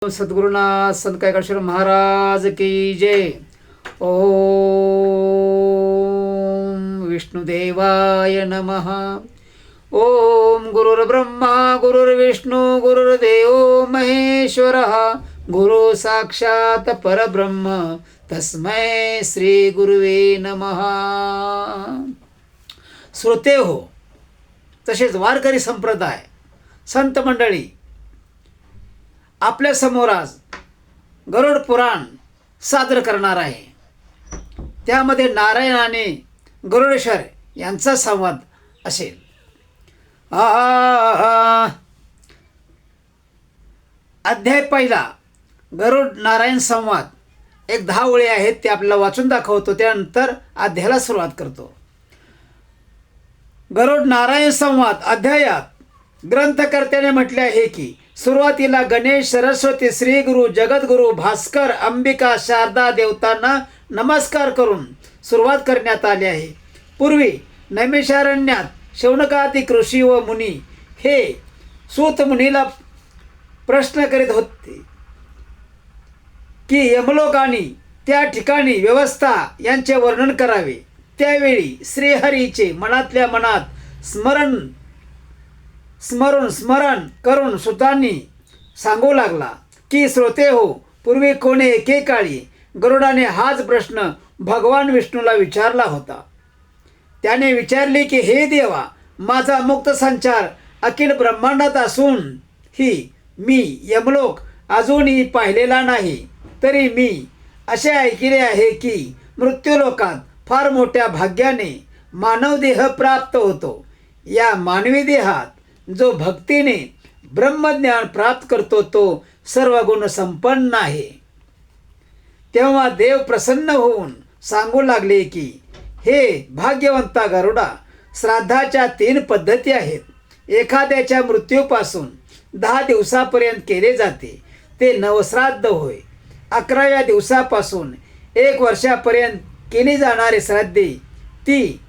सद्गुरुनाथ संत कायकाश्वर महाराज की जय। ओम विष्णुदेवाय नमः। ओम गुरुर्ब्रह्मा गुरुर्विष्णू गुरुर्देव महेश्वरः गुरु साक्षात परब्रह्म तस्मै श्री गुरुवे नमः। श्रोते हो, तसेच वारकरी संप्रदाय संत मंडळी, आपल्या समोर आज गरुड पुराण सादर करणार आहे। त्यामध्ये नारायण आणि गरुडेश्वर यांचा संवाद असेल। अध्याय पहिला, गरुड नारायण संवाद। एक 10 ओळी आहेत, ते आपल्याला वाचून दाखवतो, त्यानंतर अध्यायाला सुरुवात करतो। गरुड नारायण संवाद अध्यायात ग्रंथकर्त्याने म्हटले आहे की सुरुवातीला गणेश, सरस्वती, श्री गुरु, जगद्गुरु, भास्कर, अंबिका, शारदा देवतांना नमस्कार करून सुरुवात करण्यात आली आहे। पूर्वी नैमिषारण्यात शौनकादिक ऋषी व मुनी हे सूत मुनीला प्रश्न करीत होते की यमलोक आणि त्या ठिकाणी व्यवस्था यांचे वर्णन करावे। त्यावेळी श्रीहरीचे मनातल्या मनात स्मरण करून सुतांनी सांगू लागला की श्रोते हो, पूर्वी कोणी एकेकाळी गरुडाने हाच प्रश्न भगवान विष्णूला विचारला होता। त्याने विचारले की हे देवा, माझा मुक्त संचार अखिल ब्रह्मांडात असून ही मी यमलोक अजूनही पाहिलेला नाही, तरी मी असे ऐकले आहे की मृत्यूलोकात फार मोठ्या भाग्याने मानव देह प्राप्त होतो। या मानवी देहात जो भक्तीने ब्रह्मज्ञान प्राप्त करतो तो सर्व गुण संपन्न आहे। तेव्हा देव प्रसन्न होऊन सांगू लागले की हे भाग्यवंता गरुडा, श्राद्धाच्या 3 पद्धती आहेत। एखाद्याच्या मृत्यूपासून 10 दिवसापर्यंत केले जाते ते नवश्राद्ध होय। 11व्या दिवसापासून 1 वर्षापर्यंत केली जाणारी श्राद्धे ती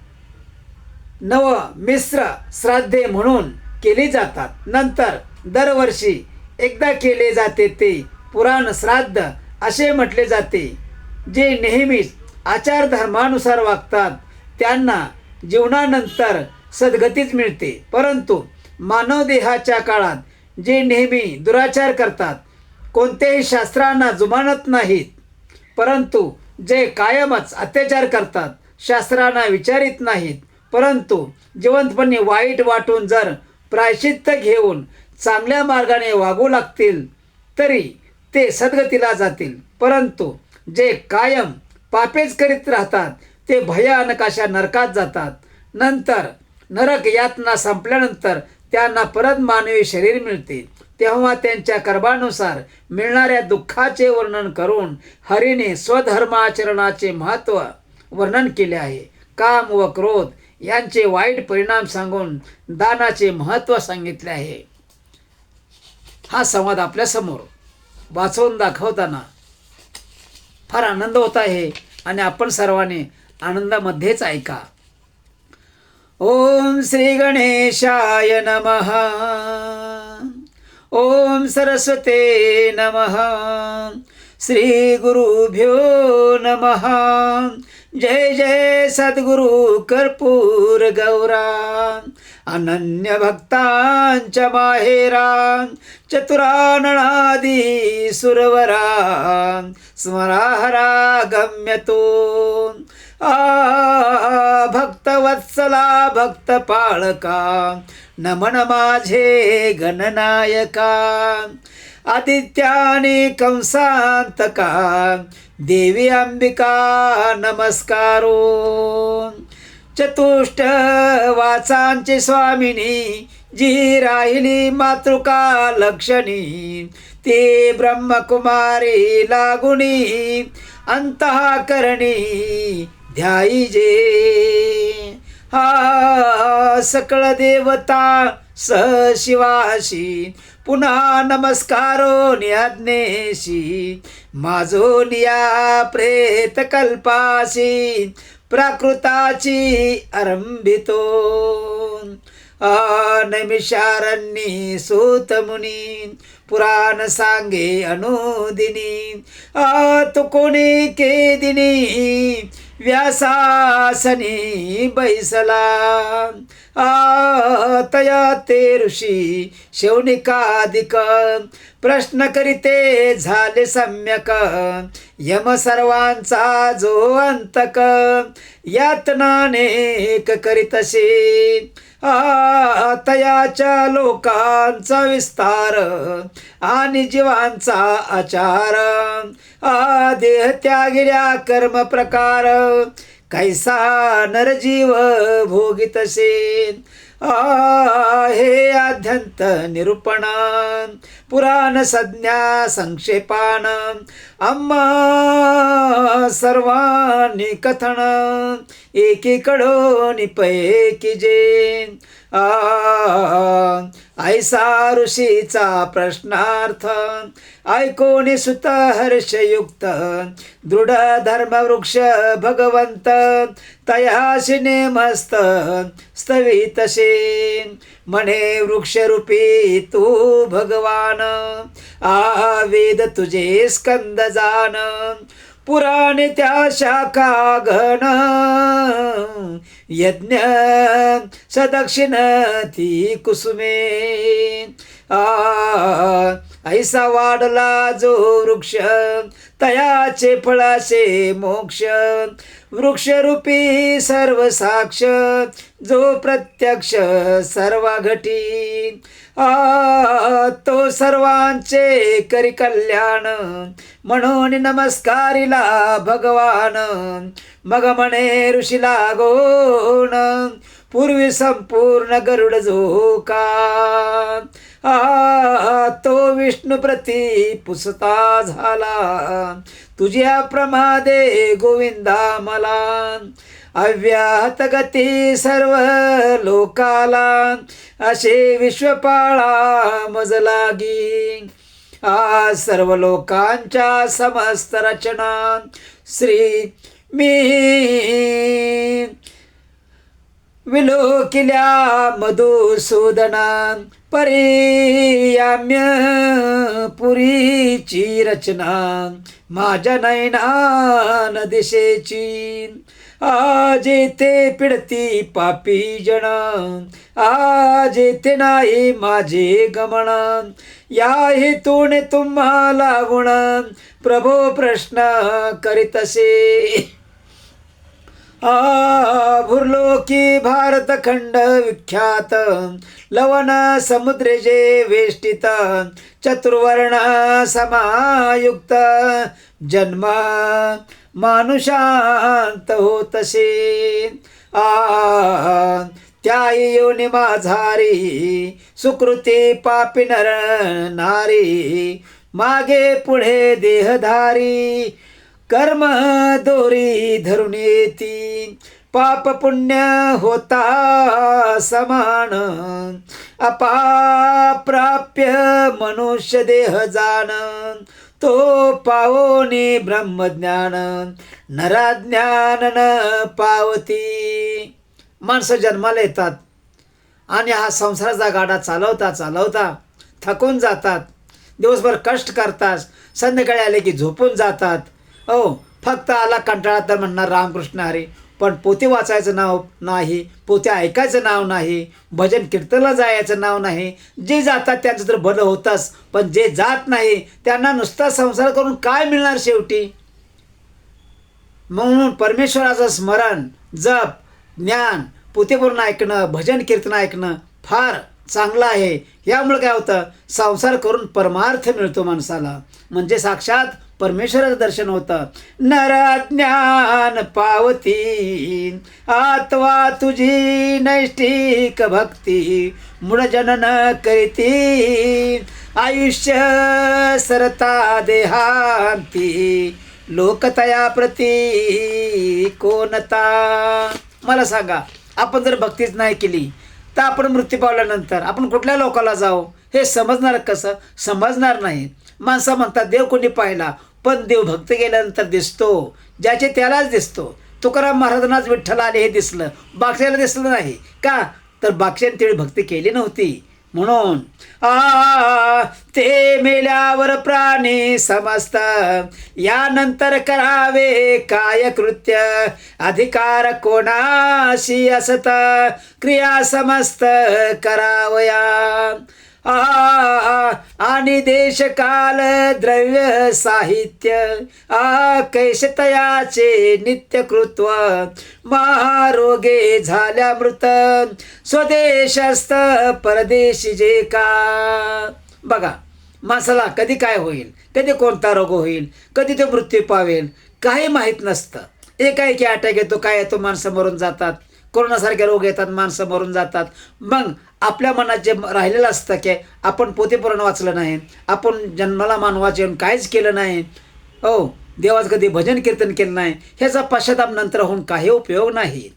नवमिश्र श्राद्धे म्हणून केली जातात। नंतर दरवर्षी एकदा केले जाते ते पुराण श्राद्ध असे म्हटले जाते। जे नेहमीच आचार धर्मानुसार वागतात त्यांना जीवनानंतर सद्गतीच मिळते, परंतु मानव देहाच्या काळात जे नेहमी दुराचार करतात, कोणत्याही शास्त्रांना जुमानत नाहीत, परंतु जे कायमच अत्याचार करतात, शास्त्रांना विचारित नाहीत, परंतु जिवंतपणे वाईट वाटून जर प्रायश्चित्त घेऊन चांगल्या मार्गाने वागू लागतील तरी ते सद्गतीला जातील, परंतु जे कायम पापेच करीत राहतात ते भयानक अशा नरकात जातात। नंतर नरक यातना संपल्यानंतर त्यांना परत मानवी शरीर मिळते। तेव्हा त्यांच्या कर्मानुसार मिळणाऱ्या दुःखाचे वर्णन करून हरीने स्वधर्माचरणाचे महत्त्व वर्णन केले आहे। काम व क्रोध यांचे वाईट परिणाम सांगून दानाचे महत्त्व सांगितले आहे। हा संवाद आपल्या समोर वाचवून दाखवताना फार आनंद होत आहे आणि आपण सर्वांनी आनंदामध्येच ऐका। ओम श्री गणेशाय नमः। ओम सरस्वते नमः। श्री गुरुभ्यो नमः। जय जय सद्गुरु कर्पूर गौरा, अनन्य भक्तांच्या माहेरा, चतुराननादी सुरवरा, स्मराहरा गम्यतो। भक्तवत्सला भक्तपाळका, नमन माझे गणनायका। आदित्याने कंसांतका, देवी अंबिका नमस्कारो। चतुष्ट वाचांचे स्वामिनी, जी राहिली मातृका लक्षणी, ती ब्रह्मकुमारी लागुनी, अंतःकरणी ध्यायीजे। सकळ देवता सहशिवाशी, पुन्हा नमस्कारो नियाज्ञेशी, माझो निया प्रेत कल्पाशी, प्राकृताची आरंभितो। नैमिषारण्ये सूत मुनी पुराण सांगे अनुदिनी तो कोणी केदिनी व्यासासनी बैसला तया ते ऋषी शौनिकादिक प्रश्न करीते झाले सम्यक यम सर्वांचा जो अंतक यातनानेक करीतसे तयाच्या लोकांचा विस्तार आणि जीवांचा आचार देह त्यागिल्या कर्म प्रकार कैसा नरजीव भोगितसे हे आद्यंत निरूपण पुराण संज्ञा संक्षेपान आम्हा सर्वांनी कथन एकीकडून पैकी जे ऐसा ऋषीचा प्रश्नार्थ ऐकोनी सुत हर्षयुक्त दृढ धर्मवृक्ष भगवंत तयाशी नेमस्त स्तवितसे म्हणे वृक्षरूपी तू भगवान वेद तुझे स्कंद जान पुराणे त्या शाखा घन यज्ञ सदक्षिण ती कुसुमे ऐसा वाढला जो वृक्ष तयाचे फळाचे मोक्ष वृक्षरूपी सर्व साक्ष जो प्रत्यक्ष सर्व घटी तो सर्वांचे करी कल्याण म्हणून नमस्कारिला भगवान मग म्हणे ऋषीला गोण पूर्वी संपूर्ण गरुड झोका तो विष्णू प्रती पुसता झाला तुझ्या प्रमादे गोविंदा मला अव्याहत गती सर्व लोकाला असे विश्वपाळा मज लागी सर्व लोकांच्या समस्त रचना श्री मी विलोकिल्या मधुसूदना पर्याम्य पुरीची रचना माझ्या नयनान दिशेची जेथे पिडती पापी जन जेथे नाही माझे गमन या हेतूने तुम्हाला गुण प्रभो प्रश्न करीतसे भूर्लोकी भारतखंड विख्यात लवण समुद्रे जे वेष्टित चतुर्वर्ण समायुक्त जन्म मानुषांत होतसे त्या योनी माझारी सुकृती पापी नर नारी मागे पुढे देहधारी कर्म दोरी धरून येती पाप पुण्य होता समान अपाप्राप्य मनुष्य देह जाण तो पावोनी ब्रह्मज्ञान नराज्ञान न पावती माणसं जन्माला येतात आणि हा संसाराचा गाडा चालवता चालवता थकून जातात दिवसभर कष्ट करतात संध्याकाळी आले की झोपून जातात फक्त आला कंटाळा तर म्हणणार रामकृष्ण हरी पण पोते वाचायचं नाव नाही पोते ऐकायचं नाव नाही भजन कीर्तनला जायचं नाव नाही जे जातात त्यांचं तर भलं होतंच पण जे जात नाही त्यांना नुसता संसार करून काय मिळणार शेवटी म्हणून परमेश्वराचं स्मरण जप ज्ञान पोते बोलून ऐकणं भजन कीर्तन ऐकणं फार चांगलं आहे यामुळे काय होतं संसार करून परमार्थ मिळतो माणसाला म्हणजे साक्षात परमेश्वराचं दर्शन होतं नरज्ञान पावती आत्वा तुझी नैष्ठिक भक्ती मूळ जनन करीती आयुष्य सरता देहांती लोकतया प्रती कोणता मला सांगा आपण जर भक्तीच नाही केली तर आपण मृत्यू पावल्यानंतर आपण कुठल्या लोकाला जाऊ हे समजणार कसं समजणार नाही माणसं म्हणतात देव कोणी पाहिला पण देव भक्त गेल्यानंतर दिसतो ज्याचे त्यालाच दिसतो तुकाराम महाराजांनाच विठ्ठल आले हे दिसलं बाकीला दिसलं नाही का तर बादशाने तेवढी भक्ती केली नव्हती. म्हणून ते मेल्यावर प्राणी समस्त, यानंतर करावे काय कृत्य, अधिकार कोणाशी असत, क्रिया समस्त करावया. आणि देश काल द्रव्य साहित्य, कैशतयाचे नित्यकृत्व, महारोगे झाल्या मृत, स्वदेशस्थ परदेशी जे का. बघा, माणसाला कधी काय होईल, कधी कोणता रोग होईल, कधी तो मृत्यू पावेल, काही माहीत नसतं. एकाएकी अटॅक येतो, काय येतो, माणसं मरून जातात. कोरोनासारखे रोग येतात, माणसं मरून जातात. मग आपल्या मनात जे राहिलेलं असतं की आपण पोथीपुराण वाचलं नाही, आपण जन्माला मानवाचे येऊन काहीच केलं नाही, हो देवाचं कधी भजन कीर्तन केलं नाही, ह्याचा पश्चाताप नंतर होऊन काही उपयोग नाही.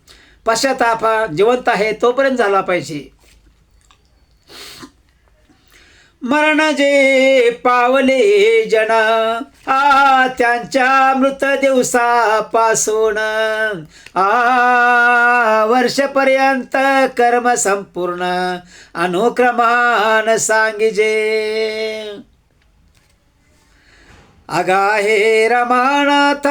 पश्चाताप हा जिवंत आहे तोपर्यंत झाला पाहिजे. मरण जे पावले जन, त्यांच्या मृत दिवसापासून वर्षपर्यंत कर्म संपूर्ण अनुक्रमान सांगिजे. अगा हे रमानाथ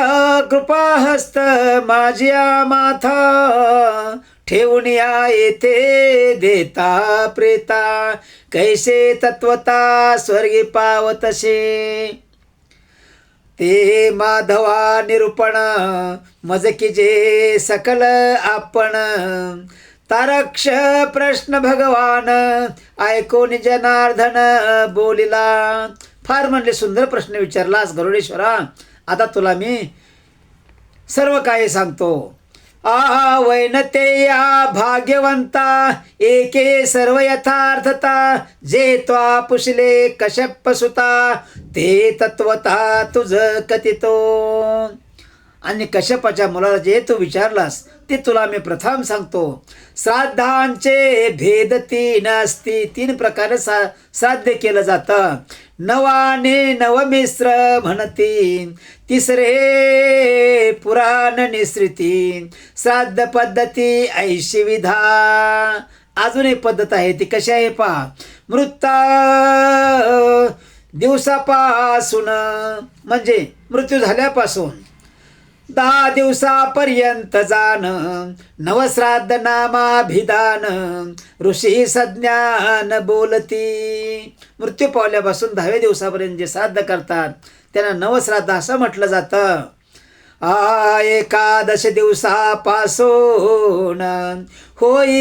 कृपाहस्त माझ्या माथा, ठेवून या येथे देता प्रेता, कैसे तत्वता स्वर्गी पावतसे. ते माधवा निरूपण मज कीजे सकल आपण, तारक्ष प्रश्न भगवान ऐकून जनार्दन बोलिला. फार म्हणले सुंदर प्रश्न विचारलास गरुडेश्वरा, आता तुला मी सर्व काही सांगतो. वैनते या भाग्यवंता, एके सर्व यथार्थता, जे त्वा पुसले कश्यप सुता, ते तत्वता तुझ कथितो. आणि कश्यपाच्या मुलाला जे तू विचारलास ते तुला मी प्रथम सांगतो. श्राद्धांचे भेद तीन असती, तीन प्रकारे श्राद्ध केलं जातं. नवाने नवमिश्र म्हणती, तिसरे पुराण निसृती, श्राद्ध पद्धती ऐशी विधा. अजून एक पद्धत आहे, ती कशी आहे पहा. मृता दिवसापासून म्हणजे मृत्यू झाल्यापासून 10 दिवसापर्यंत जाण, नवश्राद्ध नामाभिधान, ऋषी सज्ञान बोलती. मृत्यू पावल्यापासून 10व्या दिवसापर्यंत जे श्राद्ध करतात त्यांना नवश्राद्ध असं म्हटलं जातं. एकादश दिवसापासून होई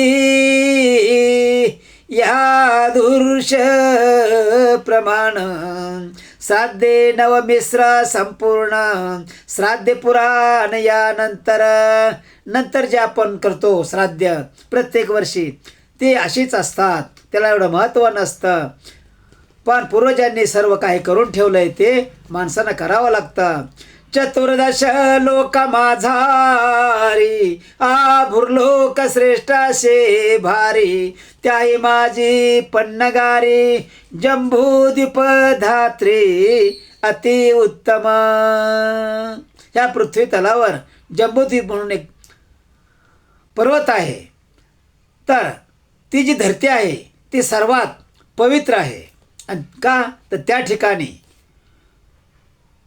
या धुर्ष प्रमाण, श्राद्धे नवमिश्र संपूर्ण, श्राद्धे पुराण. यानंतर नंतर जे आपण करतो श्राद्ध प्रत्येक वर्षी ते अशीच असतात, त्याला एवढं महत्त्व नसतं. पण पूर्वजांनी सर्व काही करून ठेवलंय ते माणसानं करावं लागतं. चतुर्दश लोक माझारी, भुरलोक श्रेष्ठाशे भारी, त्याही माझी पन्नगारी, जंबूद्वीप धात्री अति उत्तम. ह्या पृथ्वी तलावर जंबूद्वीप म्हणून एक पर्वत आहे. तर ती जी धरती आहे ती सर्वात पवित्र आहे. आणि का तर त्या ठिकाणी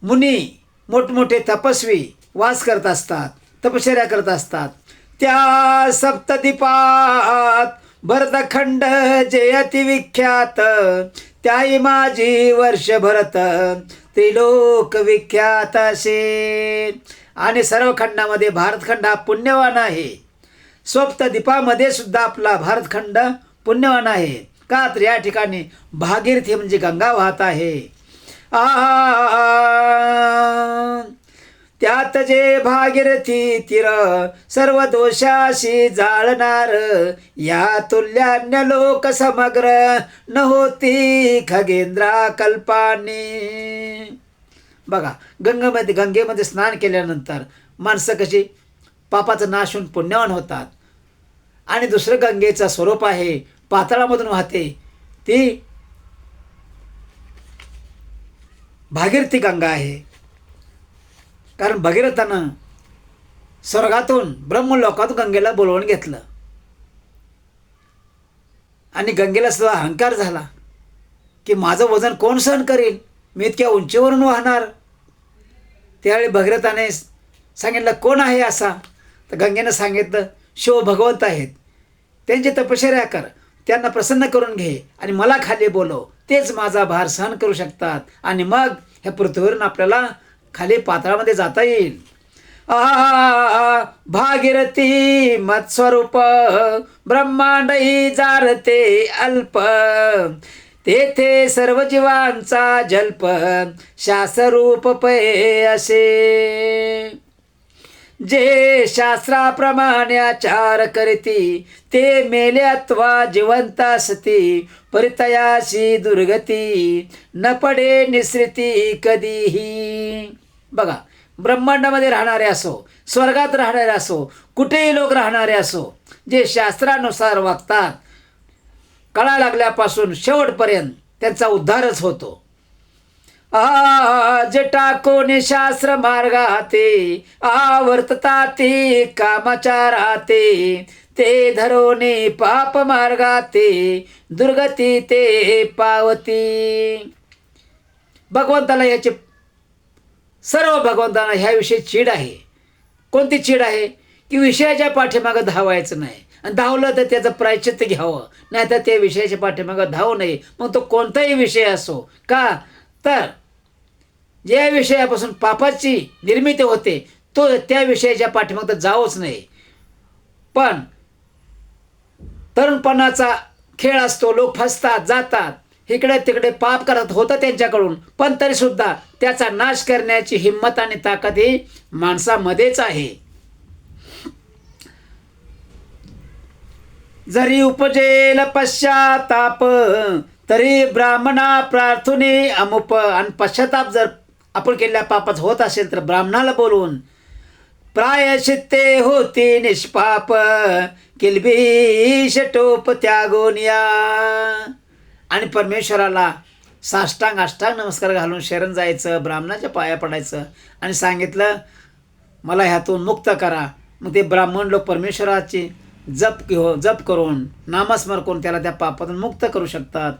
मुनी मोठमोठे तपस्वी वास करत असतात, तपश्चर्या करत असतात. त्या सप्तदीपात भरतखंड जे अतिविख्यात, त्याही माझी वर्ष भरत त्रिलोक विख्यात असे. आणि सर्व खंडामध्ये भारतखंड हा पुण्यवान आहे. सप्तदीपामध्ये सुद्धा आपला भारतखंड पुण्यवान आहे. का तर या ठिकाणी भागीरथी म्हणजे गंगा वाहत आहे. त्यात जे भागीरथी तीर सर्व दोषाशी जाळणार, या तुल्यान्य लोक समग्र न होती खगेंद्रा कल्पानी. बघा, गंगेमध्ये स्नान केल्यानंतर माणसं कशी पापाचा नाश होऊन पुण्यवान होतात. आणि दुसरं गंगेचं स्वरूप आहे, पाताळामधून वाहते, ती भागीरथी गंगा आहे. कारण भगीरथानं स्वर्गातून ब्रह्मलोकातून गंगेला बोलवून घेतलं. आणि गंगेला सुद्धा अहंकार झाला की माझं वजन कोण सहन करेल, मी इतक्या उंचीवरून वाहणार. त्यावेळी भगीरथाने सांगितलं कोण आहे असा. तर गंगेनं सांगितलं शिव भगवंत आहेत, त्यांची तपश्चर्या कर, त्यांना प्रसन्न करून घे आणि मला खाली बोलव, तेच माझा भार सहन करू शकतात आणि मग ह्या पृथ्वीवरून आपल्याला खाली पाताळामध्ये जाता येईल. भागीरथी मत्स्वरूप ब्रह्मांडही जारते अल्प, तेथे सर्व जीवांचा जल्प शास्त्ररूप पै असे. जे शास्त्राप्रमाणे आचार करीती ते मेले अथवा जिवंत असती, परितयाशी दुर्गती न पडे निसृती कधीही. बघा, ब्रह्मांडामध्ये राहणारे असो, स्वर्गात राहणारे असो, कुठेही लोक राहणारे असो, जे शास्त्रानुसार वागतात कळा लागल्यापासून शेवटपर्यंत त्यांचा उद्धारच होतो. जटा कोणी शास्त्र मार्गाते आवर्तता ते कामाचाराते, ते धरोने पाप मार्गाते दुर्गती ते पावती. भगवंताला याचे सर्व भगवंतांना ह्याविषयी चीड आहे. कोणती चीड आहे की विषयाच्या पाठीमागं धावायचं नाही, आणि धावलं तर त्याचं प्रायश्चित्त घ्यावं, नाही तर त्या विषयाच्या पाठीमागं धावू नये. मग तो कोणताही विषय असो, का तर ज्या विषयापासून पापाची निर्मिती होते तो त्या विषयाच्या पाठीमागं जावंच नाही. पण तरुणपणाचा खेळ असतो, लोक फसतात, जातात, इकडे तिकडे पाप करत होतं त्यांच्याकडून, पण तरीसुद्धा त्याचा नाश करण्याची हिंमत आणि ताकद ही माणसामध्येच आहे. जरी उपजेल पश्चाताप तरी ब्राह्मणा प्रार्थने अमुप. आणि पश्चाताप जर आपण केलेल्या पापात होत असेल तर ब्राह्मणाला बोलवून प्रायश्चित्ते होती निष्पाप, किलबिष टोप त्यागोनिया. आणि परमेश्वराला साष्टांग अष्टांग नमस्कार घालून शरण जायचं, ब्राह्मणाच्या पाया पडायचं आणि सांगितलं मला ह्यातून मुक्त करा. मग ते ब्राह्मण लोक परमेश्वराची जप करून नामस्मरण करून त्याला त्या पापातून मुक्त करू शकतात.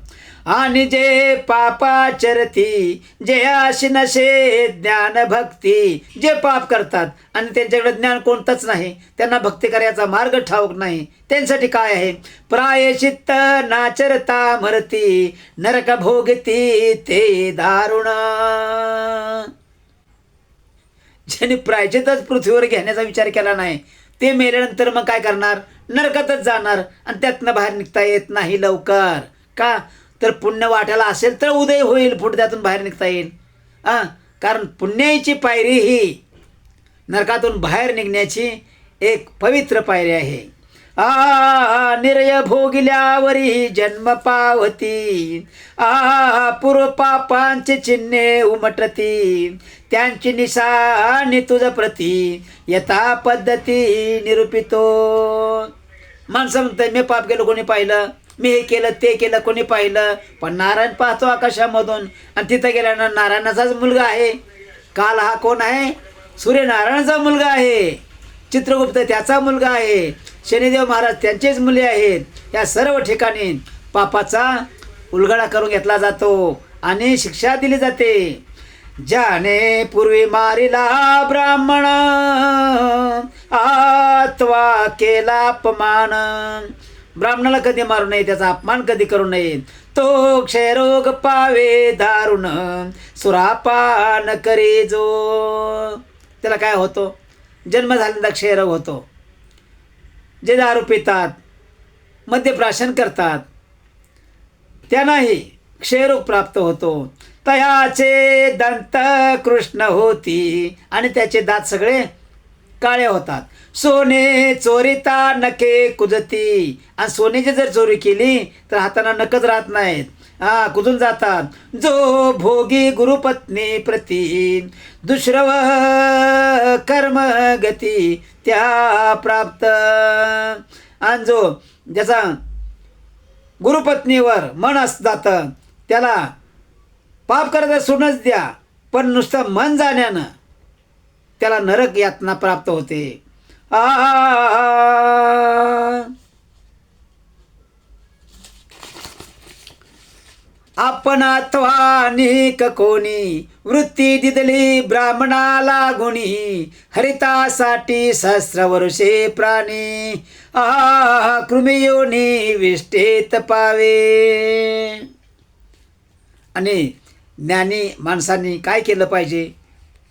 आणि जे पापाचरती जे आशी नशे ज्ञान भक्ती, जे पाप करतात आणि त्यांच्याकडे ज्ञान कोणतंच नाही, त्यांना भक्ती करायचा मार्ग ठाऊक नाही, त्यांच्यासाठी काय आहे प्रायश्चित्त नाचरता मरती नरक भोगती ते दारुण. ज्यांनी प्रायश्चित्तच पृथ्वीवर घेण्याचा विचार केला नाही ते मेल्यानंतर मग काय करणार, नरकातच जाणार आणि त्यातनं बाहेर निघता येत नाही लवकर. का तर पुण्य वाटायला असेल तर उदय होईल, पुढे त्यातून बाहेर निघता येईल. कारण पुण्याची पायरी ही नरकातून बाहेर निघण्याची एक पवित्र पायरी आहे. निर्य भोगिल्यावरी जन्म पावती, पूर्व पापांचे चिन्हे उमटती, त्यांची निशाणी तुझ प्रती यथा पद्धती निरूपितो. माणसं म्हणतात मी पाप केलं कोणी पाहिलं, मी हे केलं ते केलं कोणी पाहिलं, पण नारायण पाहतो आकाशामधून आणि तिथं गेल्यानं नारायणाचाच मुलगा आहे. काल हा कोण आहे, सूर्यनारायणाचा मुलगा आहे, चित्रगुप्त त्याचा मुलगा आहे, शनिदेव महाराज त्यांचेच मुले आहेत. या सर्व ठिकाणी पापाचा उलगडा करून घेतला जातो आणि शिक्षा दिली जाते. ज्याने पूर्वी मारिला ब्राह्मण अथवा केला अपमान, ब्राह्मणाला कधी मारू नये, त्याचा अपमान कधी करू नये. तो क्षयरोग पावे दारुण सुरापान करे जो. त्याला काय होतो, जन्म झालेला क्षयरोग होतो. जे दारू पितात, मद्यप्राशन करतात त्यांनाही क्षयरोग प्राप्त होतो. तयाचे दंत कृष्ण होती आणि त्याचे दात सगळे काळे होतात. सोने चोरिता नखे कुजती, आणि सोन्याची जर चोरी केली तर हाताना नखच राहत नाहीत, कुजून जातात. जो भोगी गुरुपत्नी प्रती दुष्रव कर्म गती त्या प्राप्त. आणि जो ज्याचा गुरुपत्नीवर मन जातं त्याला पाप करायचं सोडूनच द्या, पण नुसतं मन जाण्यानं त्याला नरक यातना प्राप्त होते. आपण अथवा अनेक कोणी वृत्ती दिदली ब्राह्मणाला गुणी हरितासाठी सहस्र वर्षे प्राणी कृमियोनी विष्टेत पावे. आणि ज्ञानी माणसांनी काय केलं पाहिजे?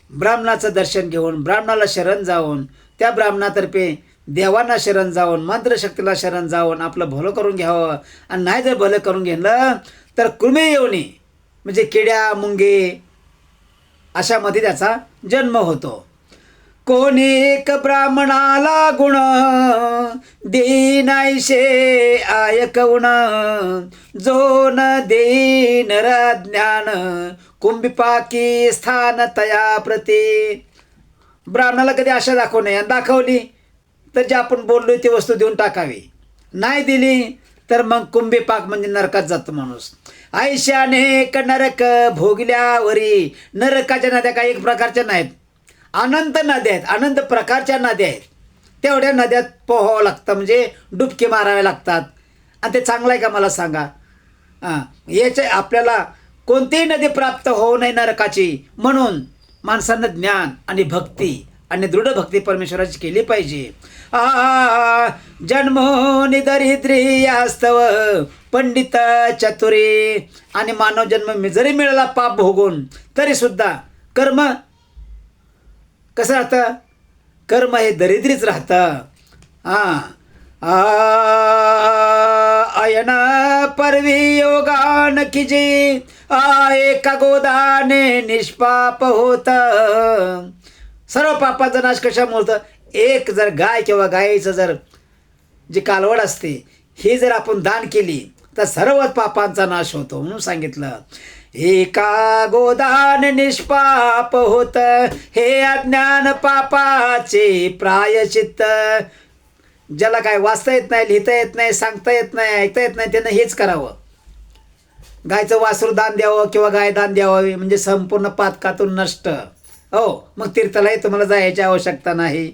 ब्राह्मणाचं दर्शन घेऊन ब्राह्मणाला शरण जाऊन त्या ब्राह्मणातर्फे देवांना शरण जाऊन मंत्रशक्तीला शरण जाऊन आपलं भलं करून घ्यावं. आणि नाही जर भलं करून घेतलं तर कृमियोनी म्हणजे किड्या मुंगे अशामध्ये त्याचा जन्म होतो. कोणी एक ब्राह्मणाला गुण देईनायशे आयकवण जो न देई नर ज्ञान कुंभिपाकी स्थान तया प्रती. ब्राह्मणाला कधी आशा दाखवू नये. दाखवली तर जे आपण बोललो ती वस्तू देऊन टाकावी. नाही दिली तर मग कुंभिपाक म्हणजे नरकात जातो माणूस. आयशाने नरक भोगल्यावरी. नरकाच्या नद्या काही एक प्रकारच्या नाहीत, अनंत नद्या आहेत, अनंत प्रकारच्या नद्या आहेत. तेवढ्या नद्यात पोहावं लागतं म्हणजे डुबके मारावे लागतात. आणि ते चांगलं आहे का मला सांगा? याच्या आपल्याला कोणतीही नदी प्राप्त होऊ नये नरकाची. म्हणून माणसांना ज्ञान आणि भक्ती आणि दृढ भक्ती परमेश्वराची केली पाहिजे. जन्मोनी दरिद्री यास्तव पंडित चतुरी. आणि मानव जन्म जरी मिळाला पाप भोगून तरी सुद्धा कर्म कसं राहतं? कर्म हे दरिद्रीच राहतं. अयन परवी योगान किजी एका गोदाने निष्पाप होत. सर्व पापांचा नाश कशामुळे होतं? एक जर गाय किंवा गायीचं जर जी कालवड असते ही जर आपण दान केली तर सर्व पापांचा नाश होतो. म्हणून सांगितलं एका गोदान निष्पाप होत हे अज्ञान पापाचे प्रायश्चित्त. ज्याला काय वाचता येत नाही, लिहिता येत नाही, सांगता येत नाही, ऐकता येत नाही त्यानं हेच करावं. गायचं वासरू दान द्यावं किंवा गाय दान द्यावी म्हणजे संपूर्ण पातकातून नष्ट. हो, मग तीर्थालाही तुम्हाला जायची आवश्यकता नाही.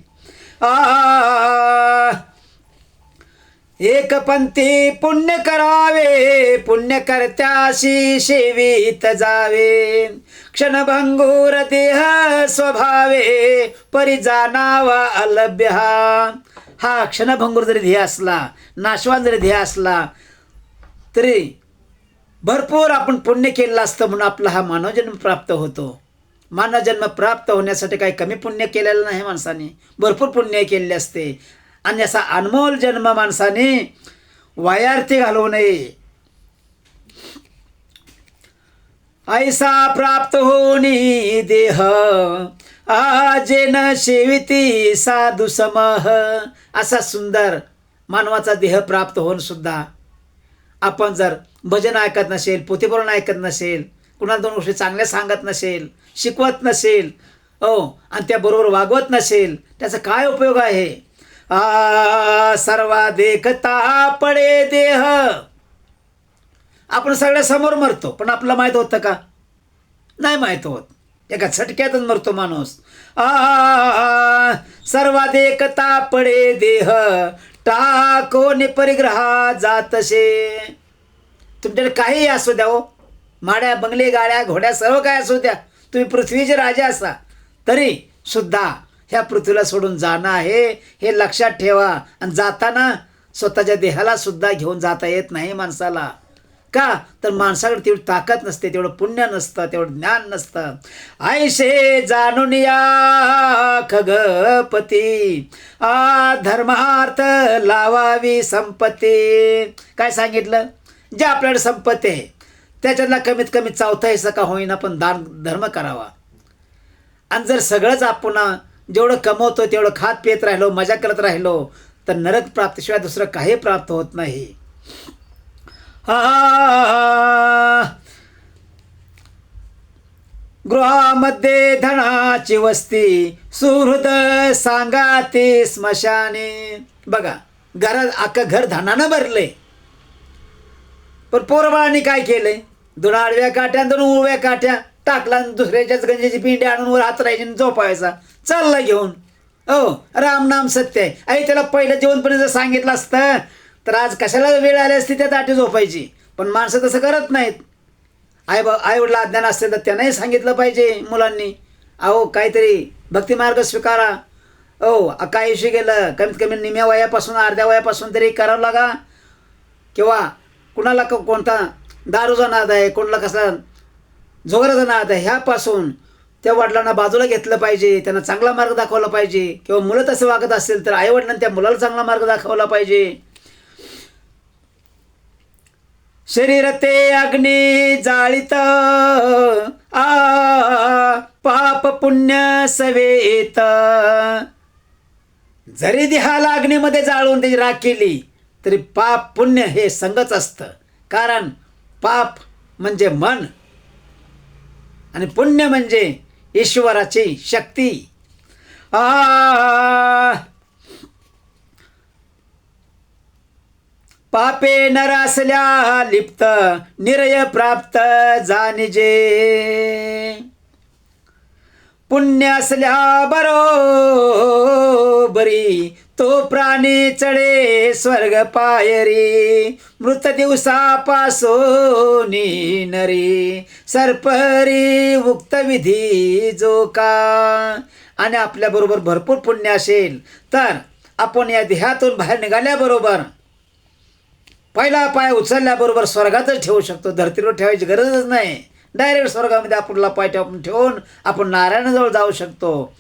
एक पंथी पुण्य करावे पुण्यकर्त्याशी सेवित जावे. क्षणभंगूर देह स्वभावे परी जाणावा अलभ्य. हा क्षणभंगूर जरी ध्येय असला, नाशवान जरी ध्येय असला तरी भरपूर आपण पुण्य केलेलं असतं म्हणून आपला हा मानवजन्म प्राप्त होतो. मानवजन्म प्राप्त होण्यासाठी काही कमी पुण्य केलेलं नाही माणसाने, भरपूर पुण्य केलेले असते. आणि असा अनमोल जन्म माणसाने वायार्थी घालवू नये. ऐसा प्राप्त होनी देह आजेन सेविती साधू समह. असा सुंदर मानवाचा देह प्राप्त होऊन सुद्धा आपण जर भजन ऐकत नसेल, पोथीपुराण ऐकत नसेल, कुणाला दोन गोष्टी चांगल्या सांगत नसेल, शिकवत नसेल, आणि त्याबरोबर वागवत नसेल, त्याचा काय उपयोग आहे? सर्वा देखता पडे देह. आपण सगळ्या समोर मरतो पण आपलं माहीत होतं का? नाही माहीत होत. एका झटक्यातच मरतो माणूस. सर्वा देखता पडे देह टाकोनी परिग्रहा जातसे. तुमच्याकडे काही असू द्या, हो माड्या बंगले गाड्या घोड्या सर्व काय असू द्या, तुम्ही पृथ्वीचे राजा असा तरी सुद्धा ह्या पृथ्वीला सोडून जाणं आहे हे लक्षात ठेवा. आणि जाताना स्वतःच्या देहाला सुद्धा घेऊन जाता येत नाही माणसाला. का तर माणसाकडे तेवढी ताकद नसते, तेवढं पुण्य नसतं, तेवढं ज्ञान नसतं. ऐसे जाणून या खगपती धर्मार्थ लावावी संपत्ती. काय सांगितलं? जे आपल्याकडे संपत्ती आहे त्याच्यातला कमीत कमी चौथा हिस्सा का होईना पण दान धर्म करावा. आणि जर सगळंच आपण जेवढं कमवतो तेवढं खात पित राहिलो, मजा करत राहिलो तर नरक प्राप्तीशिवाय दुसरं काही प्राप्त होत नाही. गृहामध्ये धनाची वस्ती सुहृद सांगाती स्मशाने. बघा, घरात अख्खं घर धनानं भरले पण पोरबाळांनी काय केलंय? दोन आडव्या काठ्या दोन उभ्या काठ्या टाकला, दुसऱ्याच्याच गंजेची पिंडी आणून वर हात राहायची झोपायचा, चालला घेऊन. राम नाम सत्य आहे. आई त्याला पहिलं जेवणपणे जर सांगितलं असतं तर आज कशाला वेळ आली असती त्या ताटी झोपायची. पण माणसं तसं करत नाहीत. आई वडील अज्ञान असतील तर त्यांनाही सांगितलं पाहिजे मुलांनी, अहो काहीतरी भक्तिमार्ग स्वीकारा. काय आयुष्य गेलं, कमीत कमी निम्या वयापासून अर्ध्या वयापासून तरी करावं लागा. किंवा कुणाला कोणता दारूचा नाद आहे, कोणाला कसा झोगराचा नाद आहे, ह्यापासून त्या वडिलांना बाजूला घेतलं पाहिजे, त्यांना चांगला मार्ग दाखवला पाहिजे. किंवा मुलं तसं वागत असेल तर आईवडिलांनी त्या मुलाला चांगला मार्ग दाखवला पाहिजे. शरीर ते अग्नी जाळीत पाप पुण्य सवेत. जरी देहाला अग्नीमध्ये जाळून त्याची राख केली तरी पाप पुण्य हे संगच असतं. कारण पाप म्हणजे मन आणि पुण्य म्हणजे ईश्वराची शक्ती. पापे नरासल्या लिप्त निरय प्राप्त जानिजे. पुण्य असल्या बरोबरी तो प्राणी चढे स्वर्ग पायरी. मृत दिवसापासून नरी सर्परी उक्त विधी जो का. आणि आपल्याबरोबर भरपूर पुण्य असेल तर आपण या देहातून बाहेर निघाल्याबरोबर पहिला पाय उचलल्याबरोबर स्वर्गातच ठेवू शकतो. धरतीवर ठेवायची गरजच नाही. डायरेक्ट स्वर्गामध्ये आपला पाय ठेवून आपण नारायणाजवळ जाऊ शकतो.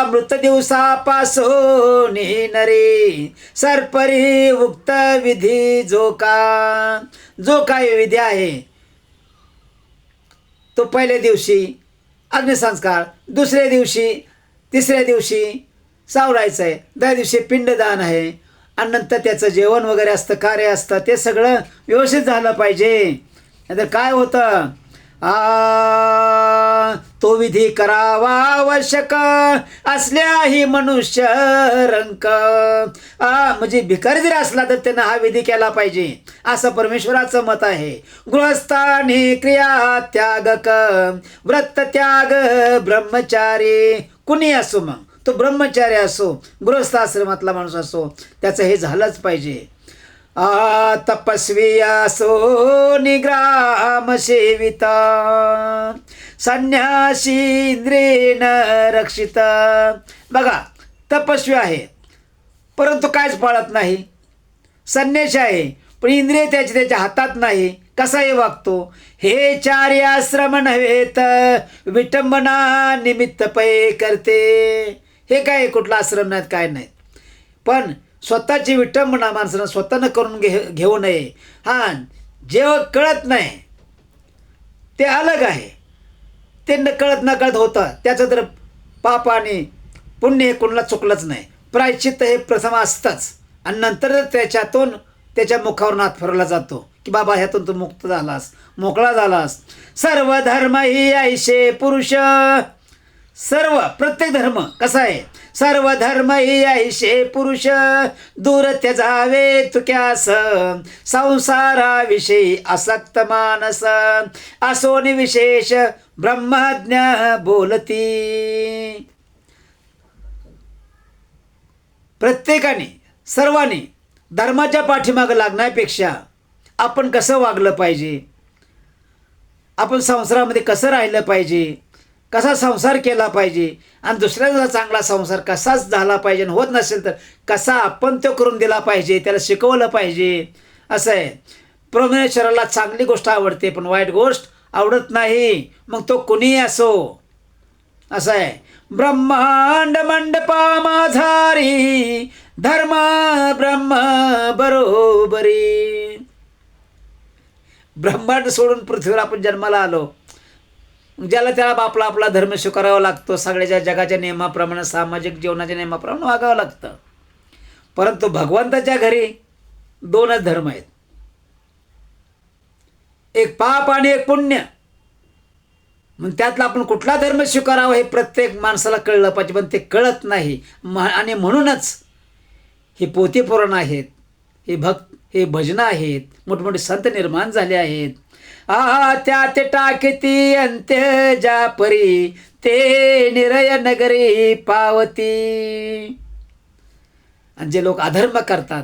मृत दिवसापासून नरे सर्परी उक्त विधी जो का. जो काय विधी आहे तो पहिल्या दिवशी अग्निसंस्कार, दुसऱ्या दिवशी, तिसऱ्या दिवशी सावरायचं आहे, 10 दिवशी पिंडदान आहे, आणि नंतर त्याचं जेवण वगैरे असतं, कार्य असतं, ते सगळं व्यवस्थित झालं पाहिजे. नंतर काय होतं, तो विधी करावा आवश्यक असल्याही मनुष्य रंक. म्हणजे भिकारी जरी असला तर त्यानं हा विधी केला पाहिजे असं परमेश्वराचं मत आहे. गृहस्थानी क्रिया त्यागक व्रत त्याग ब्रह्मचारी. कुणी असो, मग तो ब्रह्मचारी असो, गृहस्थ आश्रमातला माणूस असो, त्याचं हे झालंच पाहिजे. तपस्वी असो निग्राम सेविता संन्यासी इंद्रियेन रक्षित. बघा, तपस्वी आहे परंतु कायच पाळत नाही. संन्यासी आहे पण इंद्रिय त्याच्या हातात नाही, कसाही वागतो. हे 4 आश्रम नव्हेत विटंबना निमित्त पै करते. हे काय कुठला आश्रम नाहीत, काय नाहीत, पण स्वतःची विटंबना माणसानं स्वतःनं करून घेऊ नये. जेव्हा कळत नाही ते अलग आहे, ते कळत होतं त्याचं तर पाप आणि पुण्य हे कोणाला चुकलंच नाही. प्रायश्चित्त हे प्रथम असतंच आणि नंतर त्याच्यातून त्याच्या मुखावर हात फिरवला जातो की बाबा ह्यातून तू मुक्त झालास, मोकळा झालास. सर्व धर्म ही ऐशे पुरुष. सर्व प्रत्येक धर्म कसा आहे, सर्व धर्म ही ऐशे पुरुष दूर त्यजावे तुक्यास संसाराविषयी आसक्त मानस असोनी विशेष ब्रह्मज्ञ बोलती. प्रत्येकाने सर्वांनी धर्माच्या पाठीमागं लागण्यापेक्षा आपण कसं वागलं पाहिजे, आपण संसारामध्ये कसं राहिलं पाहिजे, कसा संसार केला पाहिजे आणि दुसऱ्याचा चांगला संसार कसाच झाला पाहिजे, होत नसेल तर कसा आपण तो करून दिला पाहिजे, त्याला शिकवलं पाहिजे. असं आहे. परमेश्वराला चांगली गोष्ट आवडते पण वाईट गोष्ट आवडत नाही, मग तो कुणीही असो. असं आहे. ब्रह्मांड मंडपा माझारी धर्म ब्रह्म बरोबरी. ब्रह्मांड सोडून पृथ्वीवर आपण जन्माला आलो, ज्याला त्याला आपला धर्म स्वीकारावा लागतो. सगळ्याच्या जगाच्या नियमाप्रमाणे, सामाजिक जीवनाच्या नियमाप्रमाणे वागावं लागतं. परंतु भगवंताच्या घरी 2च धर्म आहेत, एक पाप आणि एक पुण्य. मग त्यातला आपण कुठला धर्म स्वीकारावा हे प्रत्येक माणसाला कळलं पाहिजे, पण ते कळत नाही. आणि म्हणूनच हे पोथी पुराण आहेत, हे भजनं आहेत, मोठमोठे संत निर्माण झाले आहेत. त्यात टाकती अंत्य ज्या परी ते निरय नगरी पावती. आणि जे लोक अधर्म करतात,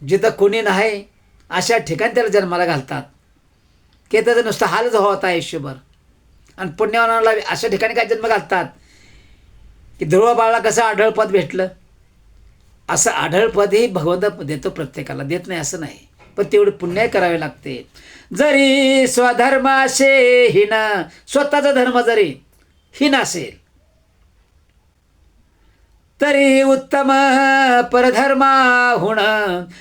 जिथं कोणी नाही अशा ठिकाणी त्याला जन्माला घालतात. की त्याचं नुसतं हालच होता आयुष्यभर. आणि पुण्यवानाला अशा ठिकाणी काय जन्म घालतात की ध्रुव बाळाला कसं आढळपद भेटलं, असं आढळपदही भगवंत देतो प्रत्येकाला, देत नाही असं नाही, पण तेवढे पुण्य करावे लागते. जरी स्वधर्माशे हीन, स्वतःचा धर्म जरी हीन असेल तरी उत्तम परधर्माहुण,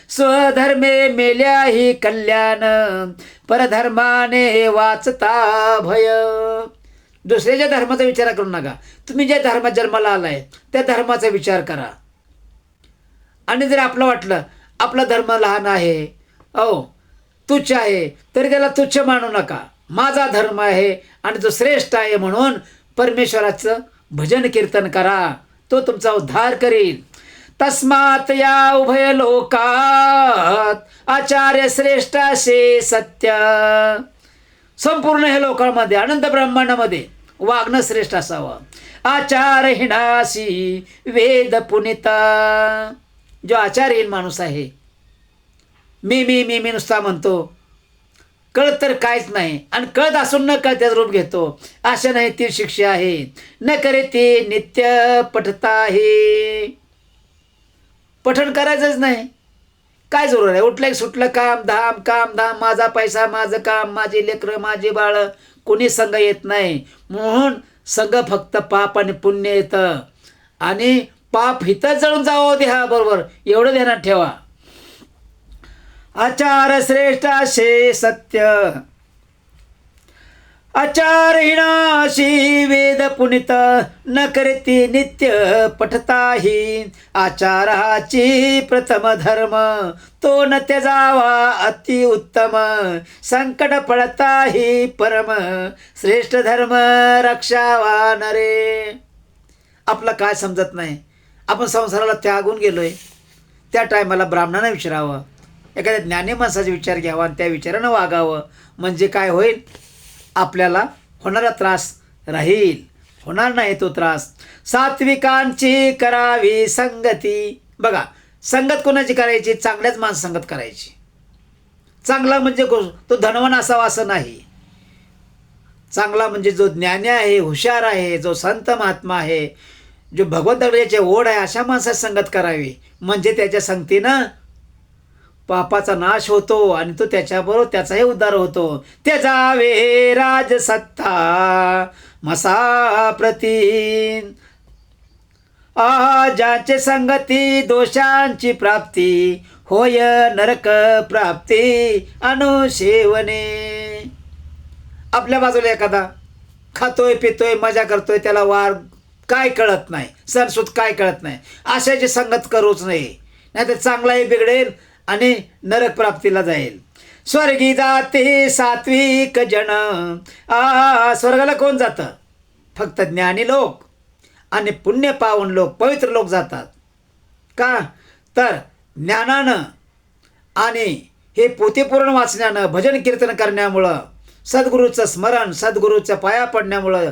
स्वधर्मे मेल्याही कल्याण, परधर्माने वाचता भय. दुसऱ्याच्या धर्माचा विचार करू नका, तुम्ही ज्या धर्मात जन्माला आलाय त्या धर्माचा विचार करा. आणि जर आपलं वाटलं आपला धर्म लहान आहे, तुच्छ आहे, तरी त्याला तुच्छ मानू नका. माझा धर्म आहे आणि तो श्रेष्ठ आहे म्हणून परमेश्वराचं भजन कीर्तन करा, तो तुमचा उद्धार करील. तस्मात या उभय लोकात आचार्य श्रेष्ठाशे सत्य. संपूर्ण हे लोकांमध्ये अनंत ब्रह्मांडामध्ये वागणं श्रेष्ठ असावं. आचारहीनाशी वेद पुनिता. जो आचारहीन माणूस आहे, मी नुसता म्हणतो, कळत तर काहीच नाही, आणि कळत असून न कळत्याच रूप घेतो, अशा नाही ती शिक्षा आहे. न करे ते नित्य पठता आहे. पठण करायचंच नाही, काय जरूर आहे. उठलं सुटलं काम धाम, माझा पैसा, माझं काम, माझी लेकरं, माझी बाळ, कोणी संग येत नाही. म्हणून संग फक्त पाप आणि पुण्य येतं, आणि पाप हिथं जळून जावं देहाबरोबर, एवढं ध्यानात ठेवा. आचार श्रेष्ठाशे सत्य, आचारहीनाशी वेद पुनित, न करती नित्य पठताही. आचाराची प्रथम धर्म, तो न त्यजावा अति उत्तम, संकट पडताही परम, श्रेष्ठ धर्म रक्षावा नरे. आपलं काय समजत नाही, आपण संसाराला त्यागून गेलोय, त्या टायमाला ब्राह्मणानं विचारावं, एखाद्या ज्ञानी माणसाचा विचार घ्यावा आणि त्या विचारानं वागावं. म्हणजे काय होईल, आपल्याला होणारा त्रास राहील, होणार नाही तो त्रास. सात्विकांची करावी संगती. बघा, संगत कोणाची करायची, चांगल्याच माणसं संगत करायची. चांगला म्हणजे तो धनवान असावा असं नाही. चांगला म्हणजे जो ज्ञानी आहे, हुशार आहे, जो संत महात्मा आहे, जो भगवंताकडे ओढ आहे, अशा माणसाची संगत करावी. म्हणजे त्याच्या संगतीनं पापाचा नाश होतो आणि तो त्याच्याबरोबर त्याचाही उद्धार होतो. त्याचा वे राजसत्ता मसा प्रती. ज्याचे संगती दोषांची प्राप्ती, होय नरक प्राप्ती अनुसेवने. आपल्या बाजूला एखादा खातोय पितोय मजा करतोय, त्याला वार काय कळत नाही, सणसूद काय कळत नाही, अशाची संगत करूच नाही, नाहीतर चांगलाही बिघडेल आणि नरक प्राप्तीला जाईल. स्वर्गी जाते सात्विक जन. स्वर्गाला कोण जातं, फक्त ज्ञानी लोक आणि पुण्य पावन लोक, पवित्र लोक जातात. का तर ज्ञानानं आणि हे पोथीपुराण वाचण्यानं, भजन कीर्तन करण्यामुळं, सद्गुरूचं स्मरण, सद्गुरूच्या पाया पडण्यामुळं,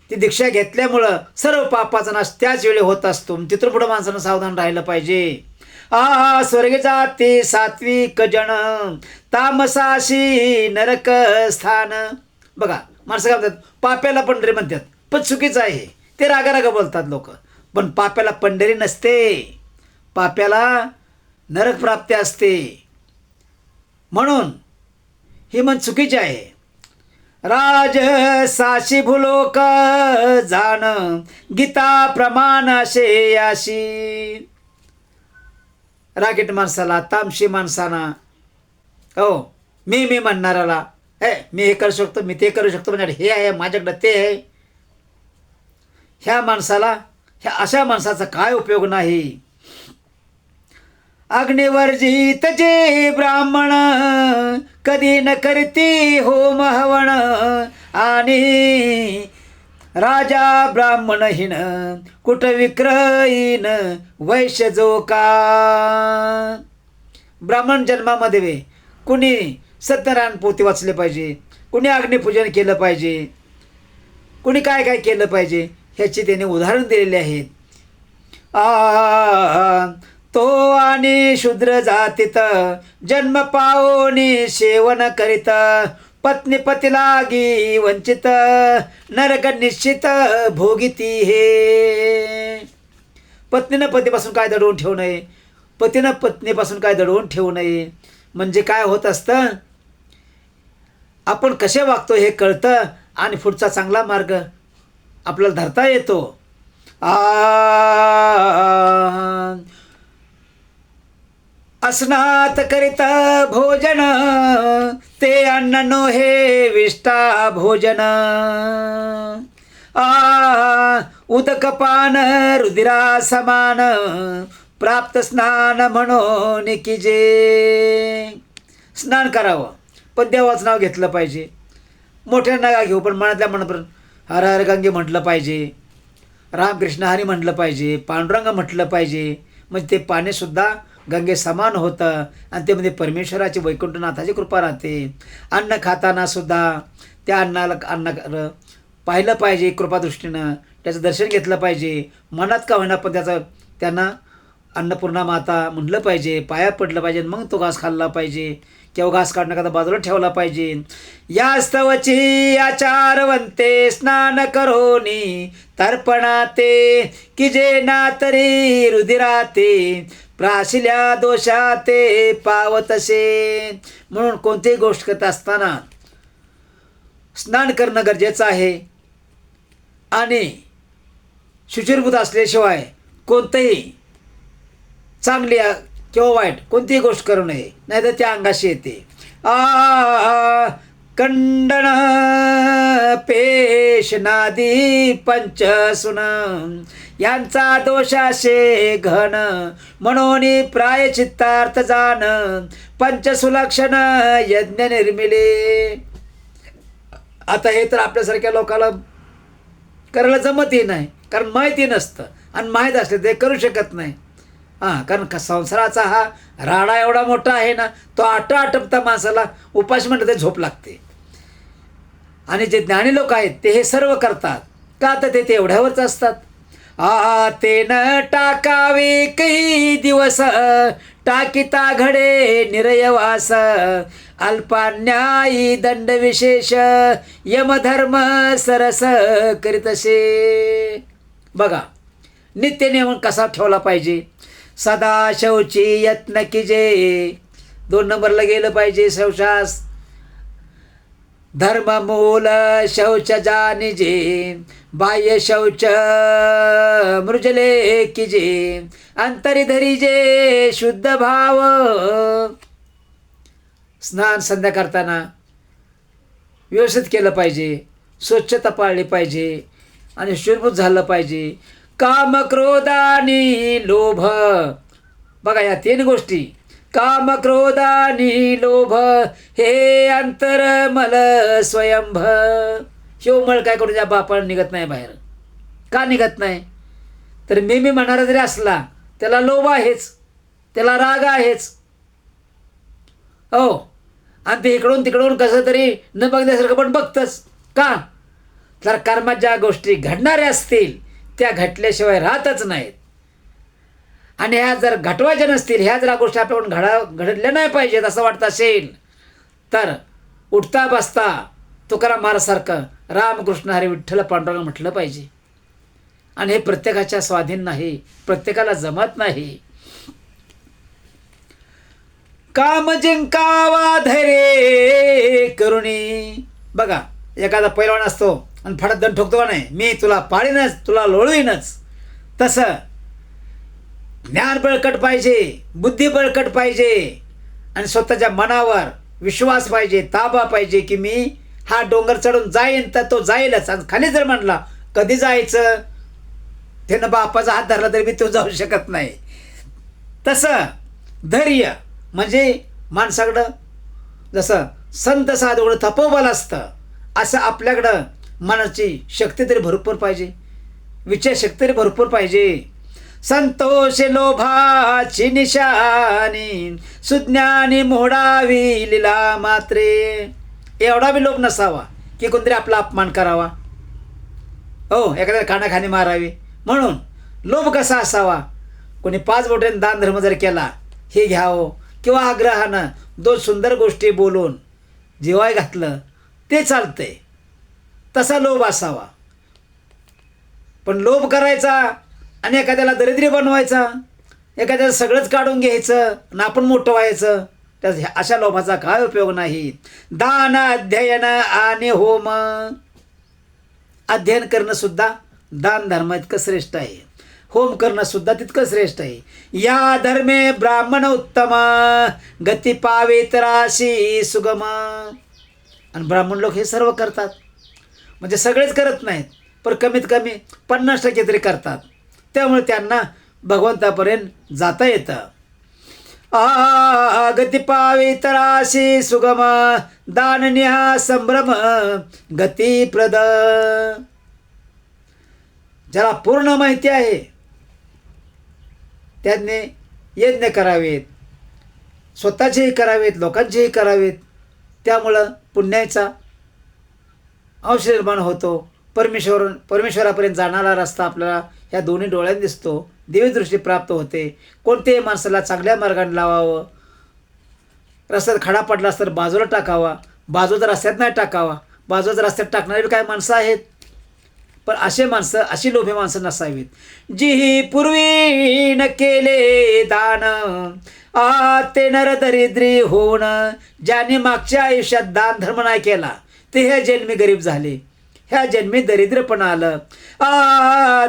ती दीक्षा घेतल्यामुळं सर्व पापाचा नाश त्याच वेळी होत असतो. तिथून पुढं माणसानं सावधान राहिलं पाहिजे. स्वर्ग जाते सात्विक जन, तामसाशी नरक स्थान. बघा, माणसं काय म्हणतात, पाप्याला पंढरी म्हणतात, पण चुकीचं आहे. ते रागा बोलतात लोक, पण पाप्याला पंढरी नसते, पाप्याला नरक प्राप्ती असते. म्हणून ही मन चुकीची आहे. राजसाशी भूलोक जाण, गीता प्रमाण शेयाशी. रागीट माणसाला, तामशी माणसाना, मी म्हणणाराला, मी हे करू शकतो, मी ते करू शकतो, म्हणजे हे आहे माझ्याकडं, ते आहे, ह्या माणसाला, ह्या अशा माणसाचा काय उपयोग नाही. अग्निवर्जित जे ब्राह्मण, कधी न करती होम हवण, आणि राजा ब्राह्मणहीन कुठ विक्रयीन वैश्य जो का. ब्राह्मण जन्मामध्ये कुणी सत्यनारायण पोथी वाचले पाहिजे, कुणी अग्निपूजन केलं पाहिजे, कुणी काय काय केलं पाहिजे, ह्याची त्याने उदाहरण दिलेले आहेत. तो आणि शूद्र जातीत जन्म पावोनी सेवन करीत पत्नी पती लागी वंचित नरक निश्चित भोगिती हे. पत्नीनं पतीपासून काय दडवून ठेवू नये, पतीनं पत्नीपासून काय दडवून ठेवू नये. म्हणजे काय होत असतं, आपण कसे वागतो हे कळतं आणि पुढचा चांगला मार्ग आपल्याला धरता येतो. अस्नात करीत भोजन ते अन्न नो हे विष्टा भोजन. उदकपान रुधिरा समान प्राप्त स्नान म्हणून की जे. स्नान करावं पण देवाचं नाव घेतलं पाहिजे. मोठ्यांना का घेऊ पण मनातल्या मनापर्यंत हर हर गंगे म्हटलं पाहिजे, रामकृष्ण हरी म्हटलं पाहिजे, पांडुरंग म्हटलं पाहिजे. म्हणजे ते पाणीसुद्धा गंगे समान होतं आणि त्यामध्ये परमेश्वराची वैकुंठनाथाची कृपा राहते. अन्न खाताना सुद्धा त्या अन्न पाहिलं पाहिजे कृपादृष्टीनं, त्याचं दर्शन घेतलं पाहिजे. मनात का होईना पण त्यांना अन्नपूर्णा माता म्हटलं पाहिजे, पाया पडलं पाहिजे, मग तो घास खाल्ला पाहिजे किंवा घास काढण्याकरता बाजूला ठेवला पाहिजे. या स्तवची आचारवंते स्नान करोनी तर्पणाते की जे ना तरी रुधिराते प्राशिल्या दोषाते पावतसे. म्हणून कोणतीही गोष्ट करत असताना स्नान करणं गरजेचं आहे आणि शुचिर्भूत असल्याशिवाय कोणतंही चांगली किंवा वाईट कोणतीही गोष्ट करू नये, नाही तर त्या अंगाशी येते. कंडन पेश नादी पंचसुन यांचा दोषाशे घन म्हणून प्रायचित्तार्थ जाण पंचसुलक्षण यज्ञ निर्मिले. आता हे तर आपल्यासारख्या लोकांना करायला जमतही नाही, कारण माहिती नसतं आणि माहीत असले ते करू शकत नाही. कारण संसाराचा हा राडा एवढा मोठा आहे ना, तो आटपता माणसाला उपाशी म्हणलं ते झोप लागते. आणि जे ज्ञानी लोक आहेत ते हे सर्व करतात का, तर ते एवढ्यावरच असतात. ते न टाकावे काही दिवस टाकिता घडे निरयवास अल्पान्यायी दंड विशेष यमधर्म सरस करीतसे. बघा नित्य नियम कसा ठेवला पाहिजे. सदा शौची यत्न की जे 2 नंबरला गेलं पाहिजे शौचास. धर्ममूल शौच जानिजे बाह्य शौच मृजले की जे अंतरी धरीजे शुद्ध भाव. स्नान संध्या करताना व्यवस्थित केलं पाहिजे, स्वच्छता पाळली पाहिजे आणि शुचिर्भूत झालं पाहिजे. काम क्रोध आणि लोभ, बघा या 3 गोष्टी, काम क्रोध आणि लोभ हे अंतर मल स्वयंभ. शिवमळ काय करून त्या बापाला निघत नाही बाहेर. का निघत नाही, तर मी म्हणणारा जरी असला त्याला लोभ आहेच, त्याला राग आहेच. हो, आणि ते इकडून तिकडून कसं तरी न बघण्यासारखं पण बघतंच. का, तर कर्मात ज्या गोष्टी घडणाऱ्या असतील त्या घटल्याशिवाय राहतच नाहीत. आणि ह्या जर घटवायच्या नसतील, ह्या जर गोष्टी आपल्याकडून घडल्या नाही पाहिजेत असं वाटतं असेल, तर उठता बसता तुकाराम महाराजसारखं रामकृष्ण हरी विठ्ठल पांडुरंग म्हटलं पाहिजे. आणि हे प्रत्येकाच्या स्वाधीन नाही, प्रत्येकाला जमत नाही. काम जिंकावा धैर्य करुणी. बघा एखादा पैलवान असतो आणि फडात दंड ठोकतो का नाही, मी तुला पाळीनच, तुला लोळवीनच. तसं ज्ञान बळकट पाहिजे, बुद्धी बळकट पाहिजे आणि स्वतःच्या मनावर विश्वास पाहिजे, ताबा पाहिजे की मी हा डोंगर चढून जाईन तर तो जाईलच. आणि खाली जर म्हणला कधी जायचं, त्यानं बापाचा हात धरला तरी मी तो जाऊ शकत नाही. तसं धैर्य म्हणजे माणसाकडं जसं संत साधूकडं तपोबल असतं, असं आपल्याकडं मनाची शक्ती तरी भरपूर पाहिजे, विचार शक्ती तरी भरपूर पाहिजे. संतोष लोभाची निशानी सुज्ञानी मोडावी लीला मात्रे. एवढा बी लोभ नसावा की कोणतरी आपला अपमान करावा, हो एखाद्या कानाखानी मारावी. म्हणून लोभ कसा असावा, कोणी 5 बोटांनी दान धर्म जर केला, हे घ्यावं किंवा आग्रहानं 2 सुंदर गोष्टी बोलून जेवाय घातलं ते चालतंय, तसा लोभ असावा. पण लोभ करायचा आणि एखाद्याला दरिद्री बनवायचा, एखाद्याला सगळंच काढून घ्यायचं आणि आपण मोठं व्हायचं, त्या अशा लोभाचा काय उपयोग नाही. दान, अध्ययन आणि होम, अध्ययन करणं सुद्धा दान धर्म इतकं श्रेष्ठ आहे, होम करणं सुद्धा तितकं श्रेष्ठ आहे. या धर्मे ब्राह्मण उत्तम, गती पावे तराशी सुगम. आणि ब्राह्मण लोक हे सर्व करतात, म्हणजे सगळेच करत नाहीत, पण कमीत कमी 50% तरी करतात. त्यामुळे त्यांना भगवंतापर्यंत जाता येतं. गती पावे तराशी सुगम, दाननिहा संभ्रम गतीप्रद. ज्याला पूर्ण माहिती आहे त्यांनी यज्ञ करावेत, स्वतःचेही करावेत, लोकांचेही करावेत. त्यामुळं पुण्याचा अंश निर्माण होतो. परमेश्वरापर्यंत जाणारा रस्ता आपल्याला ह्या दोन्ही डोळ्यांनी दिसतो, दिव्यदृष्टी प्राप्त होते. कोणत्याही माणसाला चांगल्या मार्गाने लावावं. रस्त्यात खडा पडला तर बाजूला टाकावा, बाजूचा रस्त्यात नाही टाकावा. बाजूच्या रस्त्यात टाकणारी काय माणसं आहेत, पण असे माणसं, अशी लोभी माणसं नसावीत. जी पूर्वी न केले दान, ते नर दरिद्री होऊन. ज्याने मागच्या आयुष्यात दान धर्म नाही केला ते ह्या जन्मी गरीब झाले, ह्या जन्मी दरिद्रपण आलं.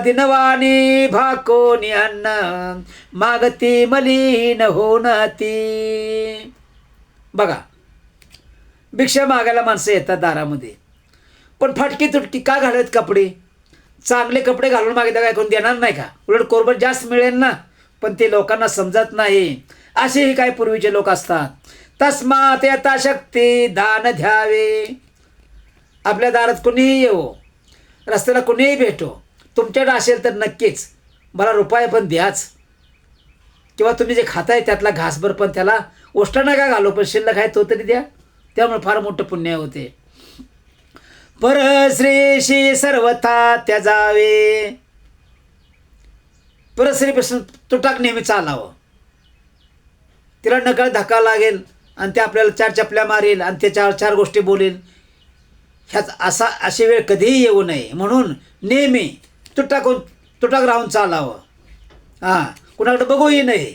दिनवाणी भाकोनी अन्न, मागती मलिन होऊन ती. बघा, भिक्षा मागायला माणसं येतात दारामध्ये, पण फाटकी तुटकी का घालत कपडे? चांगले कपडे घालून मागितलं काय कोण देणार नाही का? उलट कोरबत जास्त मिळेल ना, पण ते लोकांना समजत नाही. असेही काही पूर्वीचे लोक असतात. तस्मात यथाशक्ती दान द्यावे. आपल्या दारात कुणीही येवो, रस्त्याला कुणीही भेटो, तुमच्याकडे असेल तर नक्कीच मला रुपये पण द्याच, किंवा तुम्ही जे खाताय त्यातला घासभर पण त्याला ओष्टा नका घालो, पण शिल्लक आहे तो तरी द्या. त्यामुळे फार मोठं पुण्य होते. परश्रीशी सर्वथा त्याजावे. परश्रीपासून तुटाक नेहमी चालावं. तिला नकळत धक्का लागेल आणि ते आपल्याला 4 चपल्या मारेल आणि ते 4 गोष्टी बोलेल. अशी वेळ कधीही येऊ नये म्हणून नेहमी तुटाक राहून चालावं. कुणाकडे बघूही नाही.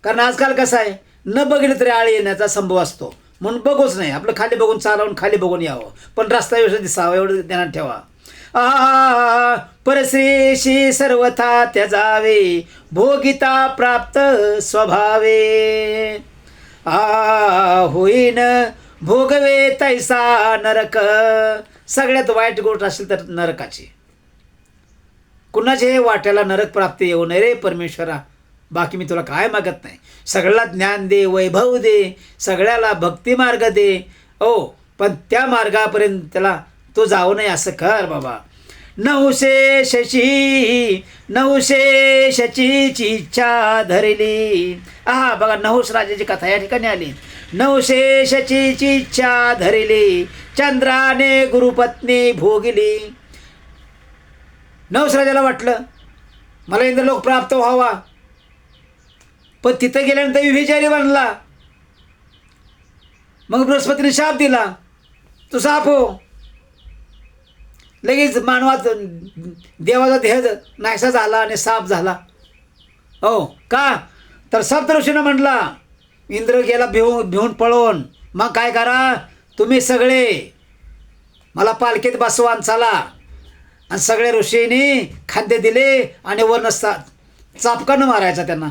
कारण आजकाल कसं आहे, न बघितलं तरी आळी येण्याचा संभव असतो, म्हणून बघूच नाही. आपलं खाली बघून चालावून खाली बघून यावं, पण रस्ता व्यवस्थित दिसावा एवढं ध्यानात ठेवा. परश्रीशी सर्वथा त्याजावे, भोगिता प्राप्त स्वभावे. होईन भोगवे तैसा नरक. सगळ्यात वाईट गोष्ट असेल तर नरकाची. कुणाचे वाट्याला नरक प्राप्ती येऊ नये रे परमेश्वरा. बाकी मी तुला काय मागत नाही. सगळ्याला ज्ञान दे, वैभव दे, सगळ्याला भक्ती मार्ग दे. पण त्या मार्गापर्यंत त्याला तो जाऊ नये असं कर बाबा. नहुशेषची इच्छा धरली. बघा, नहुष राजाची कथा या ठिकाणी आली. नहुशेषची इच्छा धरली, चंद्राने गुरुपत्नी भोगली. नहुष राजाला वाटलं मला इंद्रलोक प्राप्त व्हावा, पण तिथं गेल्यानंतर विभिचारी बनला. मग बृहस्पतीने शाप दिला, तू साप हो. लगेच मानवात देवाचा देह नाहीसा झाला आणि साप झाला. का तर सप्तऋषीनं म्हटला, इंद्र गेला भिवून पळून. मग काय करा, तुम्ही सगळे मला पालखीत बसवान चला. आणि सगळे ऋषींनी खाद्य दिले आणि वर नसतात चापकानं मारायचा त्यांना.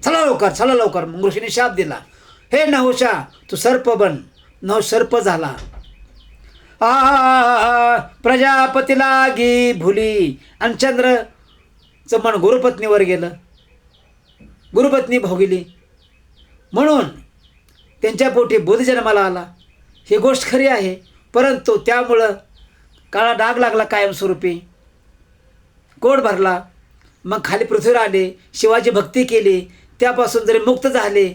चला लवकर, चला लवकर. मग ऋषीने शाप दिला, हे नहुषा तू सर्प बन. नहुष सर्प झाला. प्रजापतीला गी भुली. आणि चंद्रचं मन गुरुपत्नीवर गेलं, गुरुपत्नी भोगली. म्हणून त्यांच्या पोटी बुध जन्माला आला. ही गोष्ट खरी आहे, परंतु त्यामुळं काळा डाग लागला कायमस्वरूपी, कोड भरला. मग खाली पृथ्वीवर आले, शिवाची भक्ती केली. त्यापासून जरी मुक्त झाले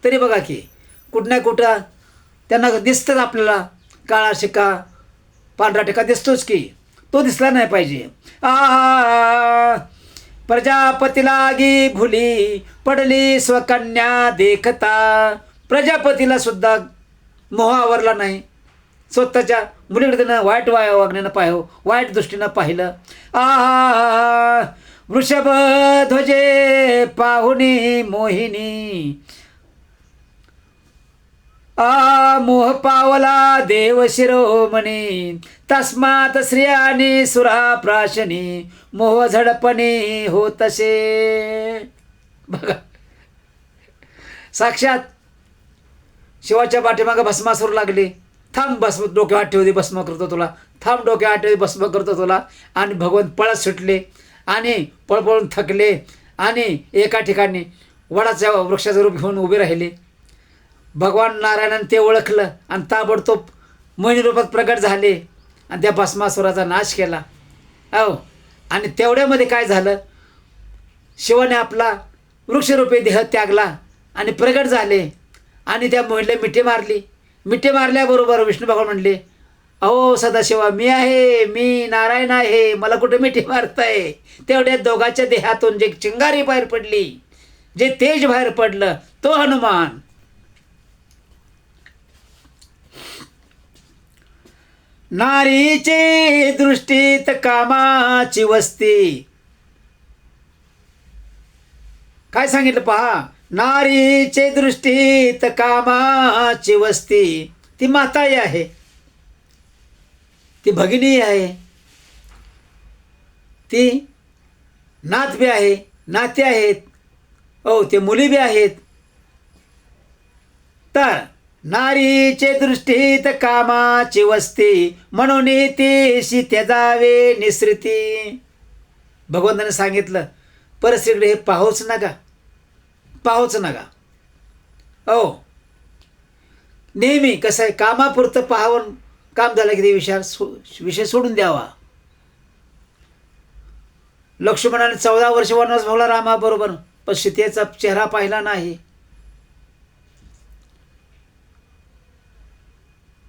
तरी बघा की कुठं ना कुठं त्यांना दिसतं आपल्याला काळा शिका पांढरा टिका दिसतोच की, तो दिसला नाही पाहिजे. प्रजापती लागी भुली पडली स्वकन्या देखता. प्रजापतीला सुद्धा मोह आवरला नाही. स्वतःच्या मुलीकडे त्यानं वाईट वागण्यानं वाईट दृष्टीनं पाहिलं. वृषभ ध्वजे पाहुनी मोहिनी. मोह पावला देव शिरोमणी. तस्मात स्त्रियानी सुरा प्राशनी मोह झडपणे होतसे. बघा, साक्षात शिवाच्या पाठीमागं भस्मासूर लागले. थांब, भस्म डोक्यावर ठेवते, भस्म करतो तुला. थांब, डोक्यावर ठेवते, भस्म करतो तुला. आणि भगवान पळत सुटले आणि पळपळून थकले आणि एका ठिकाणी वडाच्या वृक्षाचं रूप घेऊन उभे राहिले. भगवान नारायणाने ते ओळखलं आणि ताबडतोब मोहिनी रूपात प्रगट झाले आणि त्या भस्मासुराचा नाश केला. आणि तेवढ्यामध्ये काय झालं, शिवाने आपला वृक्षरूपी देह त्यागला आणि प्रगट झाले आणि त्या मोहिनीला मिठी मारली. मिठी मारल्याबरोबर विष्णू भगवान म्हणले, अहो सदाशिवा, मी आहे, मी नारायण आहे, मला कुठे मिठी मारताय. तेवढ्या दोघांच्या देहातून जे चिंगारी बाहेर पडली, जे तेज बाहेर पडलं, तो हनुमान. नारीचे दृष्टीत कामाची वस्ती. काय सांगितलं पहा, नारीचे दृष्टीत कामाची वस्ती. ती माताई आहे, ती भगिनी आहे, ती नात बी आहे, नाते आहेत, ते मुली बी आहेत. तर नारीचे दृष्टीत कामाची वस्ती म्हणून ती त्याजावे निसृती. भगवंताने सांगितलं, परस्त्रीकडे हे पाहूच नका, पाहूच नका. नेहमी कसं आहे, कामापुरतं पाहावं, काम झालं की ते विषय सोडून द्यावा. लक्ष्मणाने 14 वर्ष वनवास भोगला रामाबरोबर, पण सीतेचा चेहरा पाहिला नाही.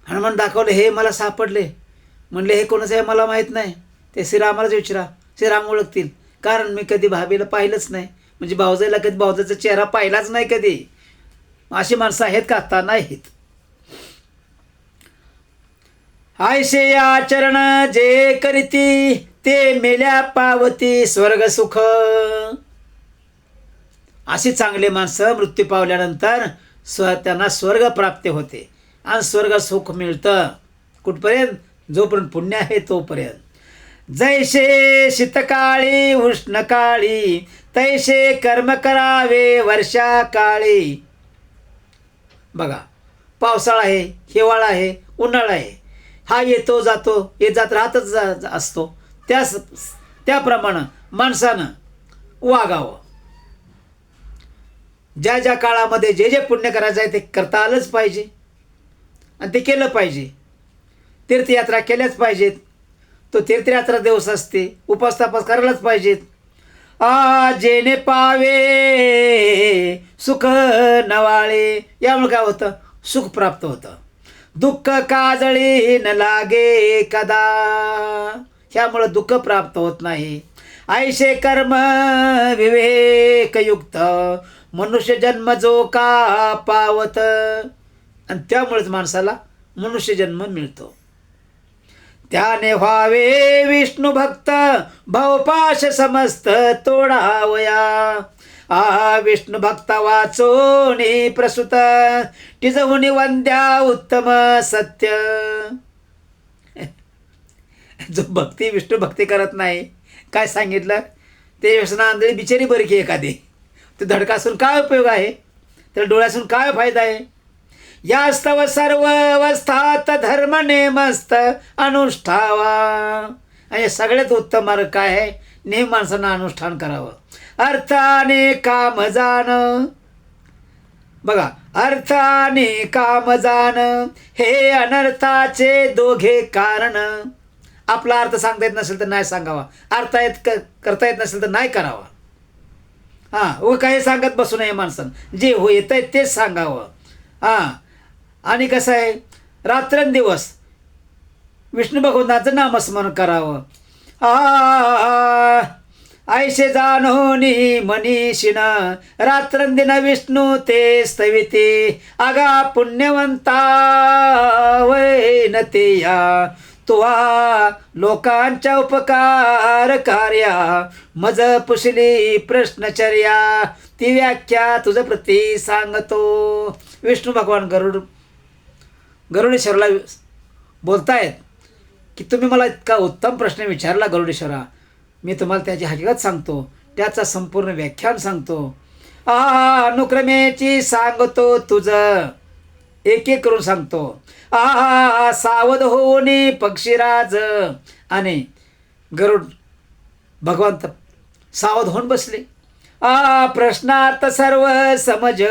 हनुमान दाखवले, हे मला सापडले. म्हणले, हे कोणाचं आहे मला माहीत नाही, ते श्रीरामालाच विचारा, श्रीराम ओळखतील. कारण मी कधी भाभीला पाहिलंच नाही, म्हणजे भाऊजाईला कधी भाऊजाचा चेहरा पाहिलाच नाही कधी. अशी माणसं आहेत का? आता नाहीत. आयशे आचरण जे करीती ते मेल्या पावती स्वर्ग सुख. अशी चांगले माणसं मृत्यू पावल्यानंतर त्यांना स्वर्ग प्राप्ती होते आणि स्वर्ग सुख मिळतं. कुठपर्यंत? जोपर्यंत पुण्य आहे तोपर्यंत. जैसे शीतकाळी उष्णकाळी तैसे कर्म करावे वर्षा काळी. बघा, पावसाळा आहे, हिवाळा आहे, उन्हाळा आहे, हा येतो जातो, येत जात राहतच असतो. त्याप्रमाणे माणसानं वागावं. ज्या ज्या काळामध्ये जे जे पुण्य करायचं आहे ते करता आलंच पाहिजे आणि ते केलं पाहिजे. तीर्थयात्रा केल्याच पाहिजेत. तो तीर्थयात्रा दिवस असते, उपास तापास करायलाच पाहिजेत. जेणे पावे सुख नवाळे. यामुळे काय होतं? सुख प्राप्त होतं. दुःख काजळी न लागे कदा. ह्यामुळं दुःख प्राप्त होत नाही. ऐशे कर्म विवेकयुक्त मनुष्य जन्म जो का पावत. आणि त्यामुळेच माणसाला मनुष्य जन्म मिळतो. त्याने व्हावे विष्णू भक्त भवपाश समस्त तोडावया. विष्णू भक्ता वाचोनी प्रसूत टिजवून वंद्या उत्तम सत्य. जो भक्ती विष्णू भक्ती करत नाही, काय सांगितलं ते व्यसनांधळी बिचारी बरी की एखादी, ते धडकासून काय उपयोग आहे, त्याला डोळ्यासून काय फायदा आहे. यास्तव सर्व अवस्थात धर्म नेमस्त अनुष्ठावा. आणि सगळ्यात उत्तम मार्ग काय आहे? नेहमी माणसानं अनुष्ठान करावं. अर्थाने काम जाण. बघा, अर्थाने काम जाण हे अनर्थाचे दोघे कारण. आपला अर्थ सांगता येत नसेल तर नाही सांगावा, अर्थ करता येत नसेल तर नाही करावा. व काही सांगत बसू नये माणसानं, जे हो येत आहे तेच सांगावं. आणि कसं आहे, रात्रंदिवस विष्णू भगवंताचं नामस्मरण करावं. ऐशे जाणोनी मनीषिण रात्रंदिन विष्णू ते स्तविते आगा पुण्यवंता वैन ते या तुवा लोकांच्या उपकार कार्या मज पुसली प्रश्नचर्या ती व्याख्या तुझ प्रती सांगतो. विष्णू भगवान गरुडेश्वराला बोलतायत की तुम्ही मला इतका उत्तम प्रश्न विचारला गरुडेश्वरा, मी तुम्हाला त्याची हकीकत सांगतो, त्याचा संपूर्ण व्याख्यान सांगतो. अनुक्रमेची सांगतो तुझं, एक एक करून सांगतो. सावध होऊनी पक्षीराज. आणि गरुड भगवंत सावध होऊन बसले. प्रश्नार्थ सर्व समज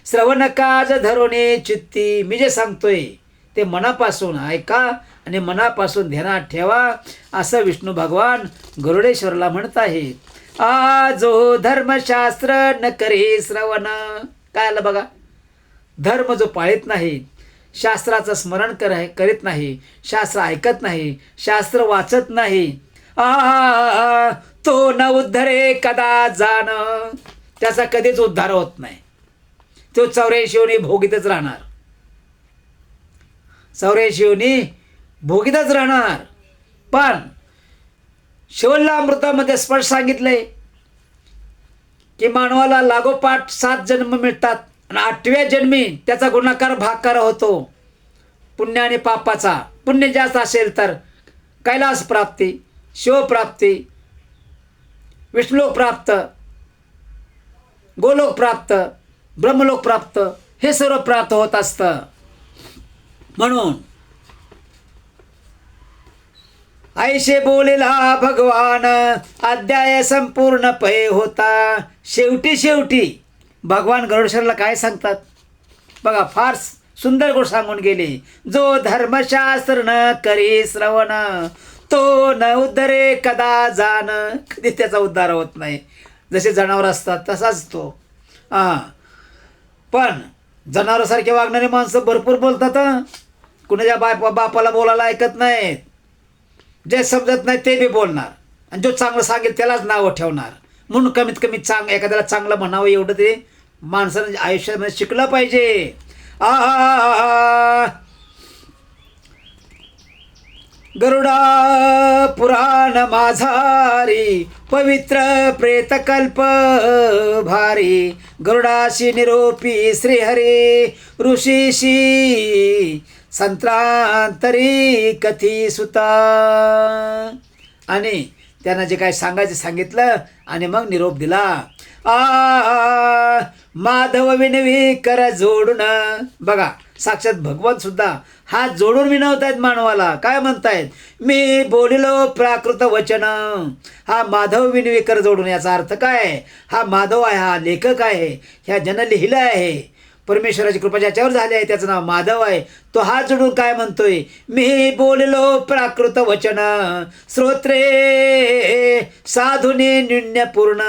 श्रवण काज धरुणे चित्ती. मी जे सांगतोय ते मनापासून ऐका आणि मनापासून ध्यानात ठेवा, असं विष्णू भगवान गरुडेश्वराला म्हणत आहे. जो धर्मशास्त्र न करे श्रवण. काय आलं बघा, धर्म जो पाळीत नाही, शास्त्राचं स्मरण करीत नाही, शास्त्र ऐकत नाही, शास्त्र वाचत नाही, तो न उद्धरे कदा जाण. त्याचा कधीच उद्धार होत नाही. तो 84 भोगीतच राहणार, 84 भोगीतच राहणार. पण शिवल्लामृतामध्ये स्पष्ट सांगितलंय की मानवाला लागोपाठ 7 जन्म मिळतात आणि 8व्या जन्मी त्याचा गुणाकार भागाकार होतो पुण्य आणि पापाचा. पुण्य जास्त असेल तर कैलास प्राप्ती, शिवप्राप्ती, विष्णुलोक प्राप्त, गोलोक प्राप्त, ब्रह्मलोक प्राप्त, हे सर्व प्राप्त होत असतं. म्हणून ऐशे बोलेला भगवान अध्याय संपूर्ण पै होता. शेवटी भगवान गरुडेश्वराला काय सांगतात बघा, फार सुंदर गोष्ट सांगून गेले. जो धर्मशास्त्र न करी श्रवण तो न उद्धरे कदा जाण. कधी त्याचा उद्धार होत नाही. जसे जनावर असतात तसाच तो. पण जनावरासारखे वागणारी माणसं भरपूर बोलतात. कुणाच्या बापाला बोलायला ऐकत नाहीत. जे समजत नाही ते बी बोलणार आणि जो चांगलं सांगेल त्यालाच नावं ठेवणार. म्हणून कमीत कमी एखाद्याला चांगलं म्हणावं एवढं ते माणसानं आयुष्यामध्ये शिकलं पाहिजे. गरुडा पुराण माझारी पवित्र प्रेतकल्प भारी. गरुडाशी निरोपी श्रीहरी ऋषीशी संत्रांतरी कथी सुता. आणि त्यांना जे काय सांगायचं सांगितलं आणि मग निरोप दिला. माधव विनवी कर जोडून. बघा, साक्षात भगवान सुद्धा हात जोडून विनवतायत मानवाला. काय म्हणतायत, मी बोलिलो प्राकृत वचन. हा माधव विनवी कर जोडून. याचा अर्थ काय, हा माधव आहे, हा लेखक आहे, ह्या जन लिहिलं आहे. परमेश्वराची कृपा ज्याच्यावर झाली आहे त्याचं नाव माधव आहे. तो हात जोडून काय म्हणतोय, मी बोललो प्राकृत वचन श्रोत्रे साधुने न्यून्यपूर्ण.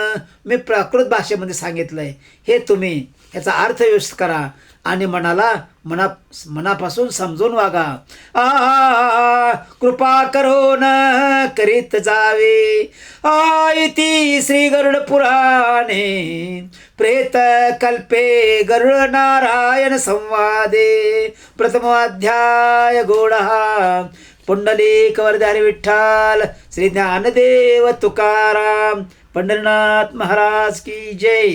मी प्राकृत भाषेमध्ये सांगितलंय, हे तुम्ही याचा अर्थ व्यवस्थित करा आणि मनापासून समजून वागा. कृपा करून करीत जावे. इति श्री गरुड पुराणे प्रेत कल्पे गरुड नारायण संवादे प्रथमोऽध्याय गोडहा. पुंडलिक वरदारी विठ्ठल श्री ज्ञानदेव तुकाराम पंढरीनाथ महाराज की जय.